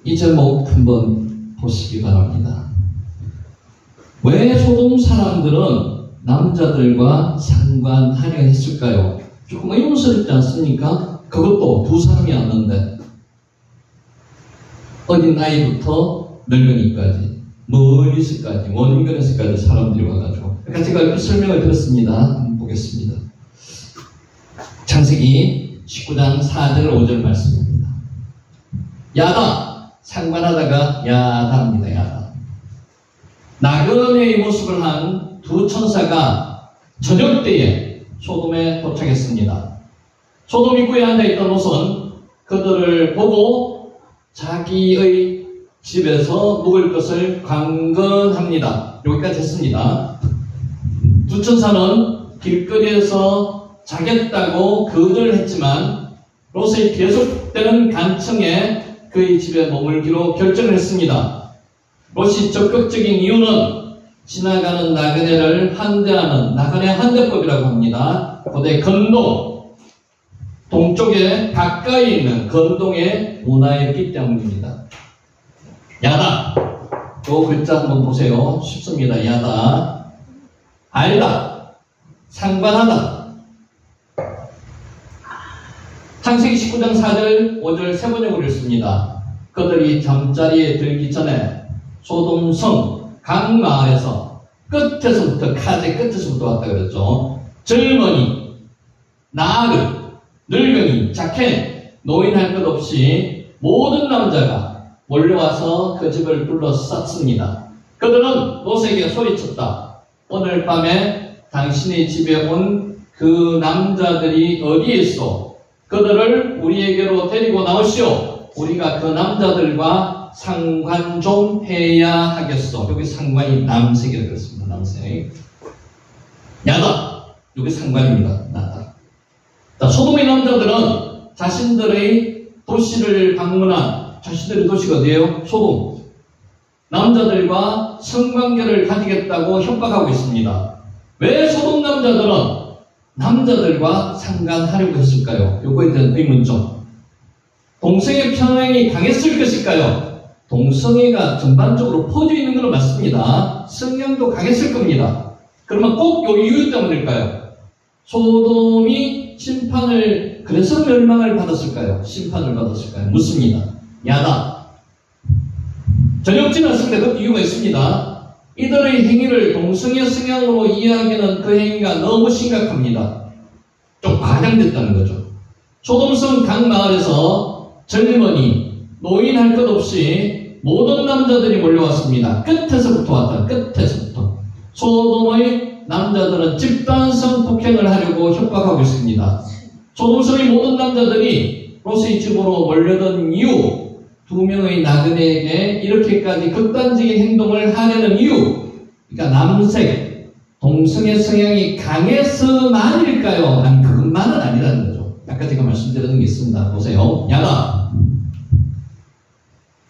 이 제목 한번 보시기 바랍니다. 왜 소돔 사람들은 남자들과 상관하려 했을까요? 조금 의문스럽지 않습니까? 그것도 두 사람이었는데 어린 나이부터 늙은이까지 멀리서까지 원근에서까지 사람들이 와가지고 그러니까 제가 이렇게 설명을 드렸습니다. 한번 보겠습니다. 창세기 19장 4절 5절 말씀입니다. 야다 상관하다가 야다입니다. 야다. 나그네의 모습을 한 두 천사가 저녁 때에 소돔에 도착했습니다. 소돔 입구에 앉아있던 롯은 그들을 보고 자기의 집에서 묵을 것을 강건합니다. 여기까지 했습니다. 두 천사는 길거리에서 자겠다고 거절을 했지만 롯의 계속되는 간청에 그의 집에 머물기로 결정을 했습니다. 롯이 적극적인 이유는 지나가는 나그네를 환대하는 나그네 환대법이라고 합니다. 고대 건동, 동쪽에 가까이 있는 건동의 문화였기 때문입니다. 야다. 그 글자 한번 보세요. 쉽습니다. 야다. 알다. 상관하다. 창세기 19장 4절 5절 세 번역을 읽습니다. 그들이 잠자리에 들기 전에 소돔성 각 마을에서 끝에서부터 카제 끝에서부터 왔다 그랬죠. 젊은이, 나그, 늙은이, 자켓, 노인할 것 없이 모든 남자가 몰려와서 그 집을 둘러쌌습니다. 그들은 롯에게 소리쳤다. 오늘 밤에 당신의 집에 온 그 남자들이 어디에 있어? 그들을 우리에게로 데리고 나오시오. 우리가 그 남자들과 상관 좀 해야 하겠어. 여기 상관이 남색이라고 그랬습니다. 남색. 야다. 여기 상관입니다. 나다. 자, 소돔의 남자들은 자신들의 도시를 방문한 자신들의 도시가 어디예요? 소돔. 남자들과 성관계를 가지겠다고 협박하고 있습니다. 왜 소돔 남자들은 남자들과 상관하려고 했을까요? 요거에 대한 의문점. 동성애 편향이 강했을 것일까요? 동성애가 전반적으로 퍼져 있는 건 맞습니다. 성향도 강했을 겁니다. 그러면 꼭 요 이유 때문일까요? 소돔이 심판을 그래서 멸망을 받았을까요? 심판을 받았을까요? 묻습니다. 야다. 저녁 지났을 때 그 이유가 있습니다. 이들의 행위를 동성애 성향으로 이해하기는 그 행위가 너무 심각합니다. 좀 과장됐다는 거죠. 소돔성 각 마을에서 젊은이, 노인 할 것 없이 모든 남자들이 몰려왔습니다. 끝에서부터 왔다. 끝에서부터. 소돔의 남자들은 집단성 폭행을 하려고 협박하고 있습니다. 소돔성의 모든 남자들이 롯의 집으로 몰려든 이유, 두 명의 나그네에게 이렇게까지 극단적인 행동을 하려는 이유, 그러니까 남색, 동성애 성향이 강해서만일까요? 아니, 그것만은 아니라는 거죠. 아까 제가 말씀드렸던 게 있습니다. 보세요. 야다.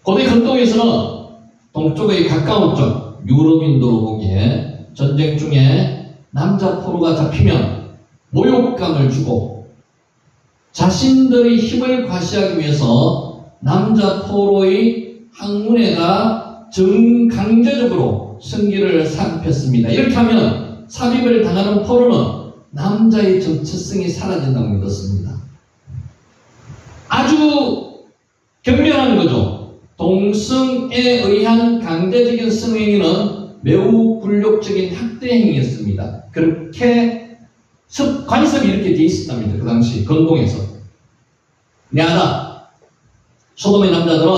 고대 건동에서는 동쪽의 가까운 쪽, 유럽인도로 보기에 전쟁 중에 남자 포로가 잡히면 모욕감을 주고 자신들의 힘을 과시하기 위해서 남자 포로의 항문에다 강제적으로 성기를 삽입했습니다. 이렇게 하면 삽입을 당하는 포로는 남자의 정체성이 사라진다고 믿었습니다. 아주 경멸한 거죠. 동성에 의한 강제적인 성행위는 매우 굴욕적인 학대 행위였습니다. 그렇게 관습이 이렇게 돼 있었답니다. 그 당시 건동에서. 야다. 소돔의 남자들은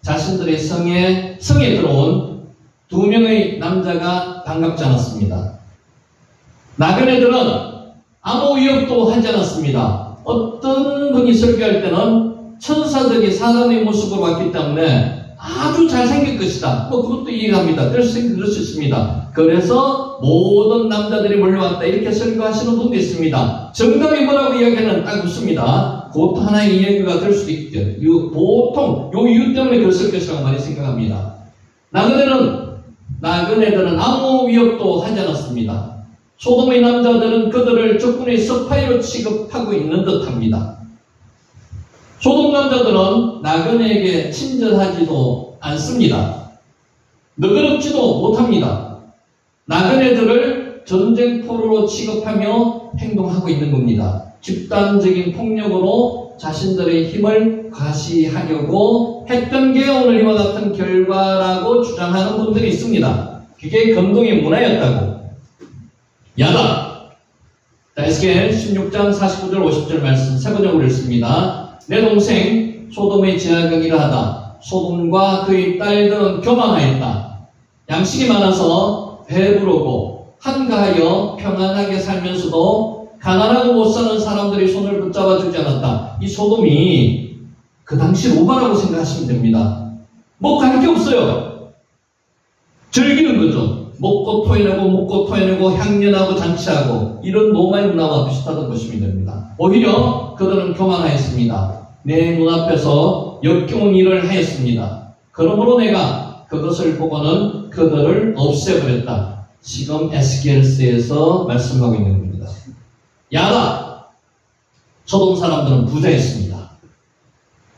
자신들의 성에 들어온 두 명의 남자가 반갑지 않았습니다. 나그네들은 아무 위협도 하지 않았습니다. 어떤 분이 설교할 때는 천사들이 사람의 모습으로 왔기 때문에 아주 잘생길 것이다. 그것도 이해합니다. 그럴 수 있습니다. 그래서 모든 남자들이 몰려왔다. 이렇게 설교하시는 분도 있습니다. 정답이 뭐라고 이야기하는 딱 묻습니다. 그것도 하나의 이야기가 될 수도 있죠. 보통 요 이유 때문에 그랬을 것이라고 많이 생각합니다. 나그네들은 아무 위협도 하지 않았습니다. 소돔의 남자들은 그들을 적군의 스파이로 취급하고 있는 듯합니다. 소돔 남자들은 나그네에게 친절하지도 않습니다. 너그럽지도 못합니다. 나그네들을 전쟁포로로 취급하며 행동하고 있는 겁니다. 집단적인 폭력으로 자신들의 힘을 과시하려고 했던 게 오늘 이와 같은 결과라고 주장하는 분들이 있습니다. 그게 건동의 문화였다고. 야다. 자, 에스겔 16장 49절 50절 말씀 세 번역으로 읽습니다. 내 동생 소돔의 제약은 이러하다. 소돔과 그의 딸들은 교만하였다. 양식이 많아서 배부르고 한가하여 평안하게 살면서도 가난하고 못 사는 사람들이 손을 붙잡아 주지 않았다. 이 소돔이 그 당시 로마라고 생각하시면 됩니다. 뭐 갈 게 없어요. 즐기는 거죠. 먹고 토해내고 향연하고 잔치하고 이런 로마의 문화와 비슷하다고 보시면 됩니다. 오히려 그들은 교만하였습니다. 내 눈앞에서 역겨운 일을 하였습니다. 그러므로 내가 그것을 보고는 그들을 없애버렸다. 지금 에스겔서에서 말씀하고 있는 겁니다. 야다! 소돔 사람들은 부자였습니다.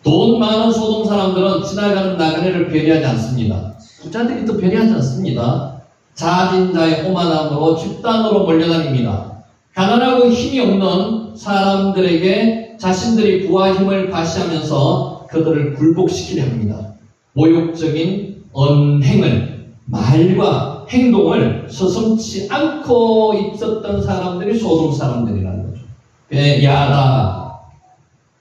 돈 많은 소돔 사람들은 지나가는 나그네를 배려하지 않습니다. 부자들이 또 배려하지 않습니다. 자진자의 오만함으로 집단으로 몰려다닙니다. 가난하고 힘이 없는 사람들에게 자신들이 부와 힘을 과시하면서 그들을 굴복시키려 합니다. 모욕적인 언행을, 말과 행동을 서슴지 않고 있었던 사람들이 소돔 사람들이라는 거죠. 야다.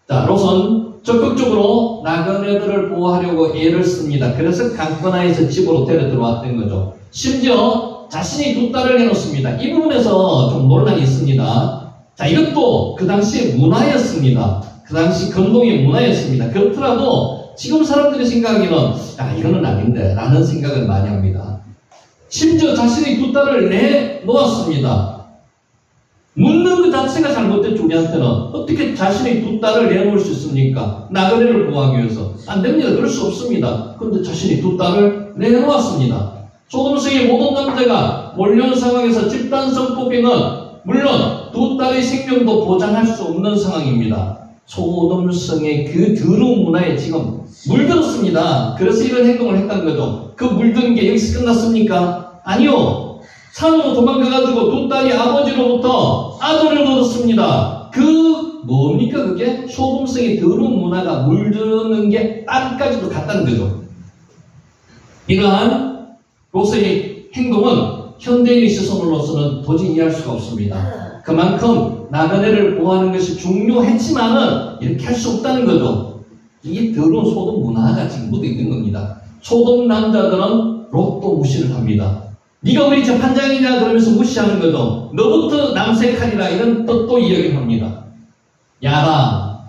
자, 롯은 적극적으로 나그네들을 보호하려고 애를 씁니다. 그래서 강권하에서 집으로 데려 들어왔던 거죠. 심지어 자신이 두 딸을 해놓습니다. 이 부분에서 좀 논란이 있습니다. 자, 이것도 그 당시의 문화였습니다. 그 당시 건동의 문화였습니다. 그렇더라도 지금 사람들이 생각하기는 이거는 아닌데 라는 생각을 많이 합니다. 심지어 자신의 두 딸을 내놓았습니다. 묻는 그 자체가 잘못됐죠. 우리한테는 어떻게 자신의 두 딸을 내놓을 수 있습니까? 나그네를 보호하기 위해서 안 됩니다. 그럴 수 없습니다. 그런데 자신이 두 딸을 내놓았습니다. 소돔성의 모든 남자가 몰려온 상황에서 집단성 뽑기는 물론 두 딸의 생명도 보장할 수 없는 상황입니다. 소돔성의 그 더러운 문화에 지금 물들었습니다. 그래서 이런 행동을 했다는 거죠. 그 물든 게 여기서 끝났습니까? 아니요. 산으로 도망가가지고 두 딸이 아버지로부터 아들을 얻었습니다. 뭡니까 그게? 소돔성의 더러운 문화가 물드는 게 딸까지도 갔다는 거죠. 이러한 롯의 행동은 현대인의 시선으로서는 도저히 이해할 수가 없습니다. 그만큼 나그네를 보호하는 것이 중요했지만은 이렇게 할 수 없다는 거죠. 이게 더러운 소돔 문화가 지금 묻어 있는 겁니다. 소돔 남자들은 롯도 무시를 합니다. 네가 우리 재판장이냐 그러면서 무시하는 거죠. 너부터 남색하리라 이런 뜻도 이야기를 합니다. 야라.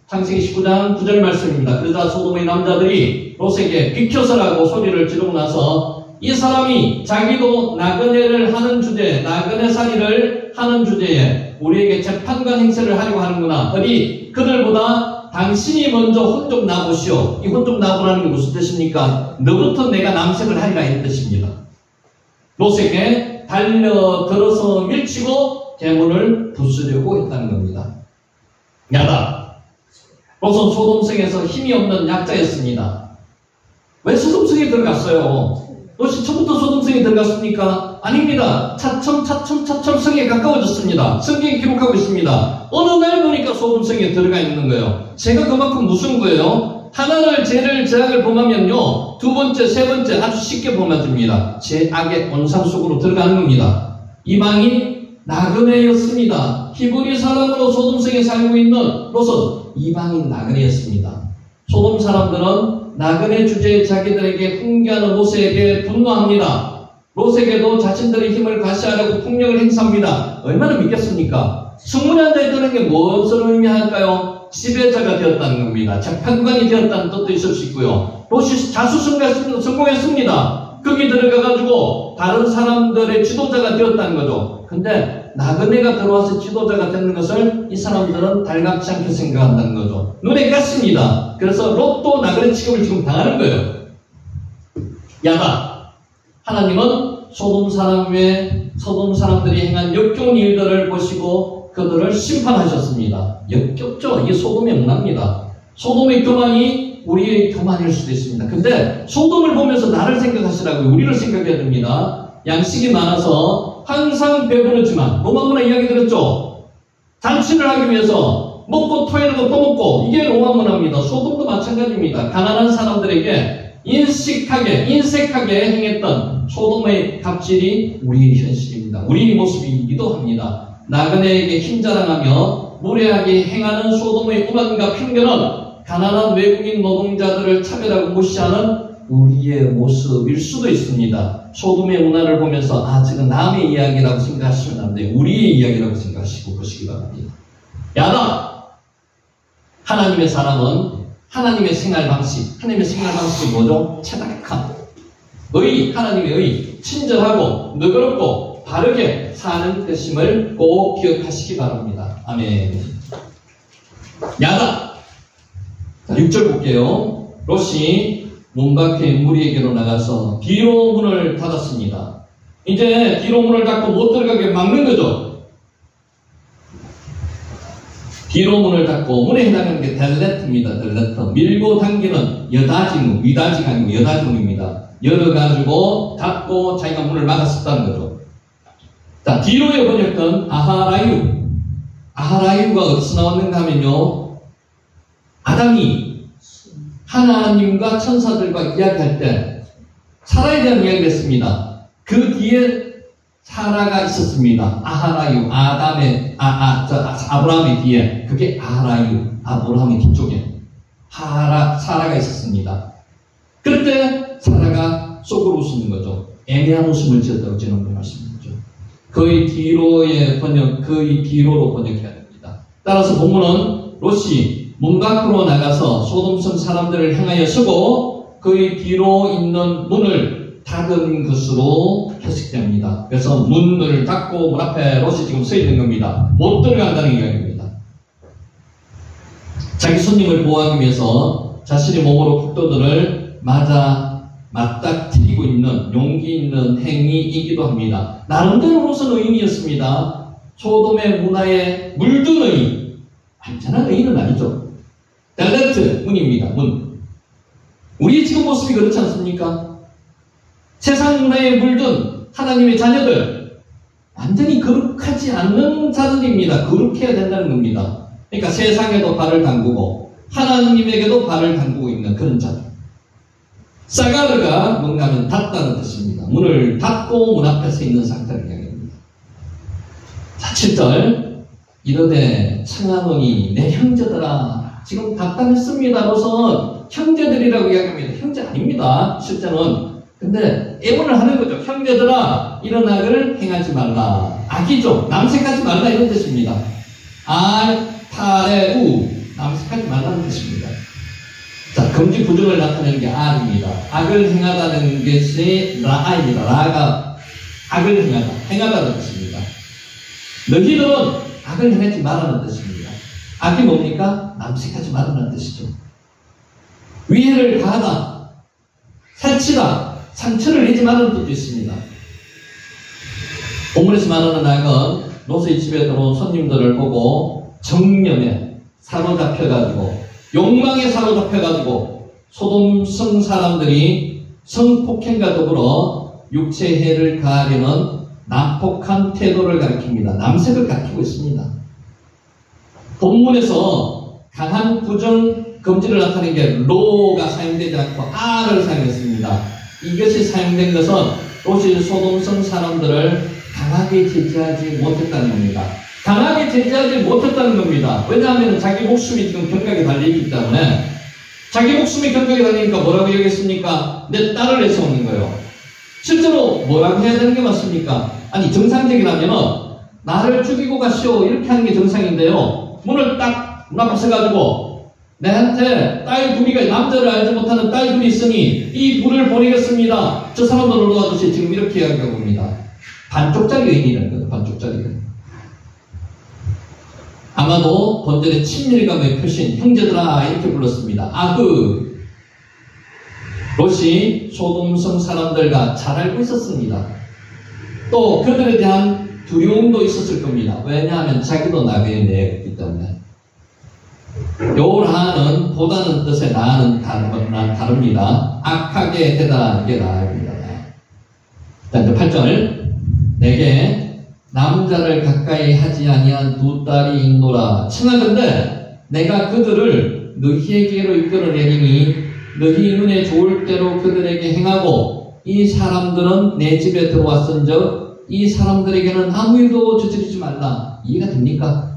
창세기 19장 9절 말씀입니다. 그러자 소돔의 남자들이 롯에게 비켜서라고 소리를 지르고 나서 이 사람이 자기도 나그네를 하는 주제에, 나그네살이를 하는 주제에 우리에게 재판관 행세를 하려고 하는구나. 어디 그들보다 당신이 먼저 혼 좀 나보시오. 이 혼 좀 나보라는 게 무슨 뜻입니까? 너부터 내가 남색을 하리라 이런 뜻입니다. 롯에게 달려들어서 밀치고 대문을 부수려고 했다는 겁니다. 야다. 롯은 소돔성에서 힘이 없는 약자였습니다. 왜 소돔성에 들어갔어요? 롯이 처음부터 소돔성에 들어갔습니까? 아닙니다. 차츰 성에 가까워졌습니다. 성경이 기록하고 있습니다. 어느 날 보니까 소돔성에 들어가 있는 거예요. 제가 그만큼 무서운 거예요. 하나를 죄를 제약을 범하면요, 두 번째, 세 번째 아주 쉽게 범해집니다. 죄악의 온상 속으로 들어가는 겁니다. 이방인 나그네였습니다. 히브리 사람으로 소돔성에 살고 있는 롯은 이방인 나그네였습니다. 소돔 사람들은 나그네 주제에 자기들에게 훈계하는 롯에게 분노합니다. 롯에게도 자신들의 힘을 과시하려고 폭력을 행사합니다. 얼마나 믿겠습니까? 승문에 앉아있다는 게 무엇을 의미할까요? 지배자가 되었다는 겁니다. 재판관이 되었다는 뜻도 있을 수 있고요. 롯이 자수성가했습니다. 성공했습니다. 거기 들어가가지고 다른 사람들의 지도자가 되었다는 거죠. 근데 나그네가 들어와서 지도자가 되는 것을 이 사람들은 달갑지 않게 생각한다는 거죠. 눈에 깠습니다. 그래서 롯도 나그네 취급을 지금 당하는 거예요. 야다. 하나님은 소돔 사람들이 행한 역겨운 일들을 보시고 그들을 심판하셨습니다. 역겹죠? 이게 소돔의 문화입니다. 소돔의 교만이 우리의 교만일 수도 있습니다. 근데 소돔을 보면서 나를 생각하시라고요. 우리를 생각해야 됩니다. 양식이 많아서 항상 배부르지만 로마문화 이야기 들었죠? 잔치를 하기 위해서 먹고 토해는 것도 먹고, 이게 로마문화입니다. 소돔도 마찬가지입니다. 가난한 사람들에게 인색하게 행했던 소돔의 갑질이 우리의 현실입니다. 우리의 모습이기도 합니다. 나그네에게 힘자랑하며 무례하게 행하는 소돔의 오만과 편견은 가난한 외국인 노동자들을 차별하고 무시하는 우리의 모습일 수도 있습니다. 소돔의 문화를 보면서 저건 남의 이야기라고 생각하시면 안 돼요. 우리의 이야기라고 생각하시고 보시기 바랍니다. 야당! 하나님의 사람은 하나님의 생활 방식이 뭐죠? 체닥한 하나님의 의, 친절하고 너그럽고 바르게 사는 뜻임을 꼭 기억하시기 바랍니다. 아멘. 야당! 6절 볼게요. 롯이 문 밖에 무리에게로 나가서 뒤로 문을 닫았습니다. 이제 뒤로 문을 닫고 못 들어가게 막는 거죠. 뒤로 문을 닫고, 문에 해당하는 게 델레트입니다. 델레트. 밀고 당기는 여다짐, 위다지가 아니고 여다짐입니다. 열어가지고 닫고 자기가 문을 막았었다는 거죠. 자, 뒤로의 번역은 아하라유. 아하라유가 어디서 나왔는가 하면요, 아담이 하나님과 천사들과 이야기할 때 사라에 대한 이야기를 했습니다. 그 뒤에 사라가 있었습니다. 아하라유, 아브라함의 뒤에, 그게 아하라유, 아브라함의 뒤쪽에 사라가 있었습니다. 그때 사라가 속으로 웃는 거죠. 애매한 웃음을 지었다고 저는 말씀드렸죠. 그의 뒤로의 번역, 그의 뒤로로 번역해야 됩니다. 따라서 본문은 롯이 문 밖으로 나가서 소돔성 사람들을 향하여 서고 그의 뒤로 있는 문을 닫은 것으로 해석됩니다. 그래서 문을 닫고 문 앞에 롯이 지금 서 있는 겁니다. 못 들어간다는 이야기입니다. 자기 손님을 보호하기 위해서 자신의 몸으로 국도들을 맞닥뜨리고 있는 용기 있는 행위이기도 합니다. 나름대로로서는 의인이었습니다. 소돔의 문화에 물든 의인, 완전한 의인은 아니죠. 델레트, 문입니다. 문. 우리의 지금 모습이 그렇지 않습니까? 세상 문화에 물든 하나님의 자녀들, 완전히 거룩하지 않는 자들입니다. 거룩해야 된다는 겁니다. 그러니까 세상에도 발을 담그고 하나님에게도 발을 담그고 있는 그런 자들. 사가르가 뭔가 하면 닫다는 뜻입니다. 문을 닫고 문 앞에 서 있는 상태를 이야기합니다. 자, 7절. 이르되 청하노니 내 형제들아, 지금 답답했습니다로선 형제들이라고 이야기합니다. 형제 아닙니다. 실제는. 근데 애원을 하는 거죠. 형제들아, 이런 악을 행하지 말라. 악이죠. 남색하지 말라, 이런 뜻입니다. 타레우, 남색하지 말라는 뜻입니다. 자, 금지 부정을 나타내는 게 악입니다. 악을 행하다는 것이 라아입니다. 라가 악을 행하다는 뜻입니다. 너희들은 악을 행하지 말라는 뜻입니다. 악이 뭡니까? 남색하지 말라는 뜻이죠. 위해를 가하다, 살치다, 상처를 내지 말라는 뜻도 있습니다. 본문에서 말하는 악은 롯의 집에 들어온 손님들을 보고 정념에 사로잡혀가지고, 욕망에 사로잡혀가지고 소돔성 사람들이 성폭행과 더불어 육체해를 가하려는 난폭한 태도를 가리킵니다. 남색을 가리키고 있습니다. 본문에서 강한 부정 금지를 나타내는 게 로가 사용되지 않고 아를 사용했습니다. 이것이 사용된 것은 롯이 소돔성 사람들을 강하게 제지하지 못했다는 겁니다. 강하게 제지하지 못했다는 겁니다. 왜냐하면 자기 목숨이 지금 경각에 달려있기 때문에, 자기 목숨이 경각에 달리니까 뭐라고 얘기했습니까? 내 딸을 내세우는 거예요. 실제로 뭐라고 해야 되는 게 맞습니까? 아니, 정상적이라면 나를 죽이고 가시오, 이렇게 하는 게 정상인데요. 문을 딱 문 앞에 서가지고 내한테 딸 둘이가, 남자를 알지 못하는 딸 둘이 있으니 이 둘을 보내겠습니다. 저 사람들을 놓아주시, 지금 이렇게 이야기하고 봅니다. 반쪽짜리 의인이라는 거예요. 반쪽짜리 의인. 아마도 본절의 친밀감의 표신, 형제들아, 이렇게 불렀습니다. 롯이 소돔성 사람들과 잘 알고 있었습니다. 또 그들에 대한 두려움도 있었을 겁니다. 왜냐하면 자기도 나그네 내였기 때문에. 요 라는 보다는 뜻의 나는 다릅니다. 악하게 대단하게 나아입니다. 자, 이제 8절. 내게 남자를 가까이 하지 아니한 두 딸이 있노라. 청하건대 내가 그들을 너희에게로 이끌어내리니 너희 눈에 좋을 대로 그들에게 행하고 이 사람들은 내 집에 들어왔은즉 이 사람들에게는 아무 일도 저지르지 말라. 이해가 됩니까?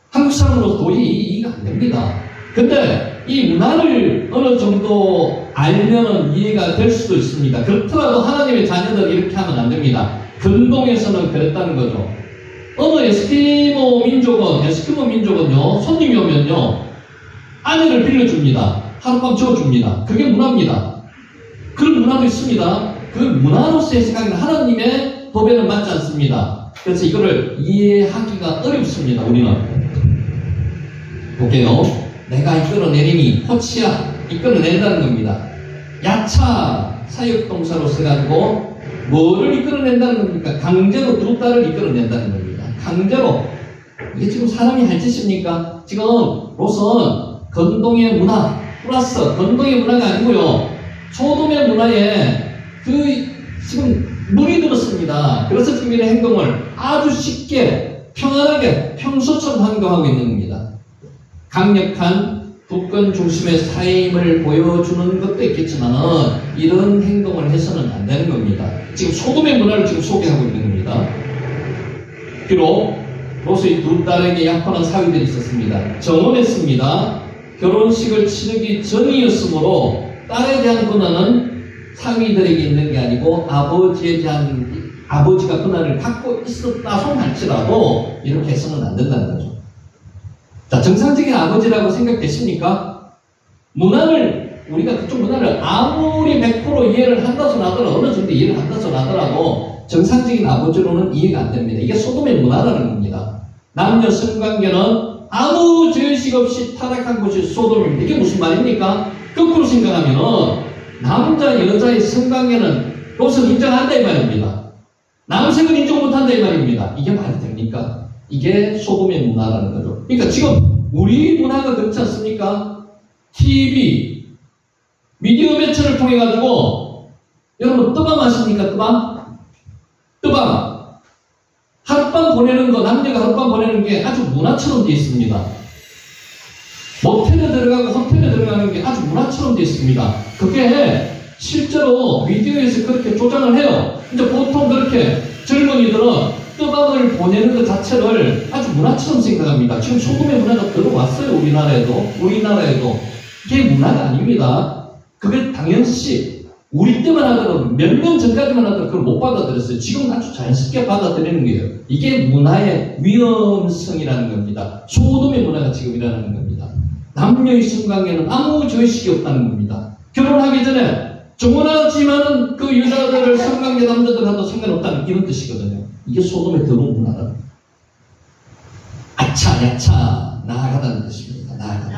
한국 사람으로 도저히 이해가 안 됩니다. 근데 이 문화를 어느 정도 알면 이해가 될 수도 있습니다. 그렇더라도 하나님의 자녀들이 이렇게 하면 안 됩니다. 근동에서는 그랬다는 거죠. 어느 에스키모 민족은요, 손님이 오면요, 아내를 빌려줍니다. 하룻밤 재워줍니다. 그게 문화입니다. 그런 문화도 있습니다. 그 문화로서의 생각은 하나님의 도배는 맞지 않습니다. 그래서 이거를 이해하기가 어렵습니다. 우리는. 볼게요. 내가 이끌어내리니 호치야 이끌어낸다는 겁니다. 야차 사역동사로 써가지고 뭐를 이끌어낸다는 겁니까? 강제로 두 딸을 이끌어낸다는 겁니다. 강제로. 이게 지금 사람이 할 짓입니까? 지금 롯은 건동의 문화 플러스 건동의 문화가 아니고요, 소돔의 문화에 지금 물이 들었습니다. 그래서 지금 이런 행동을 아주 쉽게 평안하게 평소처럼 행동하고 있는 겁니다. 강력한 국권 중심의 사회임을 보여주는 것도 있겠지만 이런 행동을 해서는 안 되는 겁니다. 지금 소돔의 문화를 지금 소개하고 있는 겁니다. 비록 롯의 두 딸에게 약혼한 사위들이 있었습니다. 정혼했습니다. 결혼식을 치르기 전이었으므로 딸에 대한 권한은 사위들에게 있는 게 아니고 아버지가 권한을 갖고 있었다 손할지라도 이렇게 해서는 안 된다는 거죠. 자, 정상적인 아버지라고 생각되십니까? 우리가 그쪽 문화를 아무리 100% 이해를 한다손 하더라도, 어느 정도 이해를 한다손 하더라도, 정상적인 아버지로는 이해가 안 됩니다. 이게 소돔의 문화라는 겁니다. 남녀 성관계는 아무 죄의식 없이 타락한 곳이 소돔입니다. 이게 무슨 말입니까? 거꾸로 생각하면, 남자, 여자의 성관계는 롯은 인정한다 이 말입니다. 남색은 인정 못한다 이 말입니다. 이게 말이 됩니까? 이게 소돔의 문화라는 거죠. 그러니까 지금 우리 문화가 그렇지 않습니까? TV, 미디어 매체를 통해 가지고 여러분 뜨밤 아십니까? 뜨밤. 하룻밤 보내는 거, 남녀가 하룻밤 보내는 게 아주 문화처럼 되어 있습니다. 모텔에 들어가고 호텔에 들어가는 게 아주 문화처럼 되어 있습니다. 그게 실제로 미디어에서 그렇게 조장을 해요. 이제 보통 그렇게 젊은이들은 뜨밤을 보내는 것 자체를 아주 문화처럼 생각합니다. 지금 소돔의 문화가 들어왔어요. 우리나라에도. 이게 문화가 아닙니다. 그게 당연시 우리 때만 하더라도 몇 년 전까지만 하더라도 그걸 못 받아들였어요. 지금 아주 자연스럽게 받아들이는 거예요. 이게 문화의 위험성이라는 겁니다. 소돔의 문화가 지금 일어나는 겁니다. 남녀의 성관계는 아무 죄의식이 없다는 겁니다. 결혼하기 전에 정혼하지만은 그 여자들을 성관계 남자들하고 상관없다는 이런 뜻이거든요. 이게 소돔의 더러운 문화다. 야차 나아가다는 뜻입니다. 나아가다.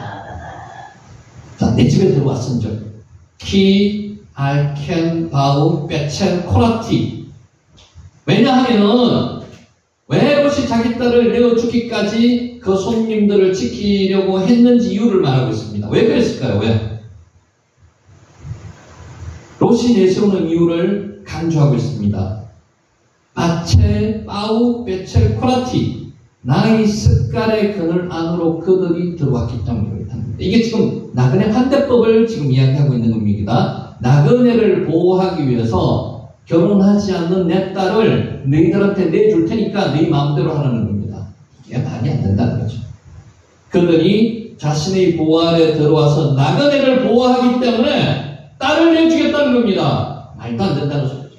자, 내 집에 들어왔은즉 키, 알켄, 바우, 베첼, 코라티. 왜냐하면은 왜 롯이 자기 딸을 내어주기까지 그 손님들을 지키려고 했는지 이유를 말하고 있습니다. 왜 그랬을까요? 왜? 롯이 내세우는 이유를 강조하고 있습니다. 바첼, 바우, 베첼, 코라티. 나의 습관의 그늘 안으로 그들이 들어왔기 때문에 그렇답니다. 이게 지금 나그네 환대법을 지금 이야기하고 있는 겁니다. 나그네를 보호하기 위해서 결혼하지 않는 내 딸을 너희들한테 내줄 테니까 너희 마음대로 하라는 겁니다. 이게 말이 안 된다는 거죠. 그들이 자신의 보호 아래 들어와서 나그네를 보호하기 때문에 딸을 내주겠다는 겁니다. 말도 안 된다는 소리죠.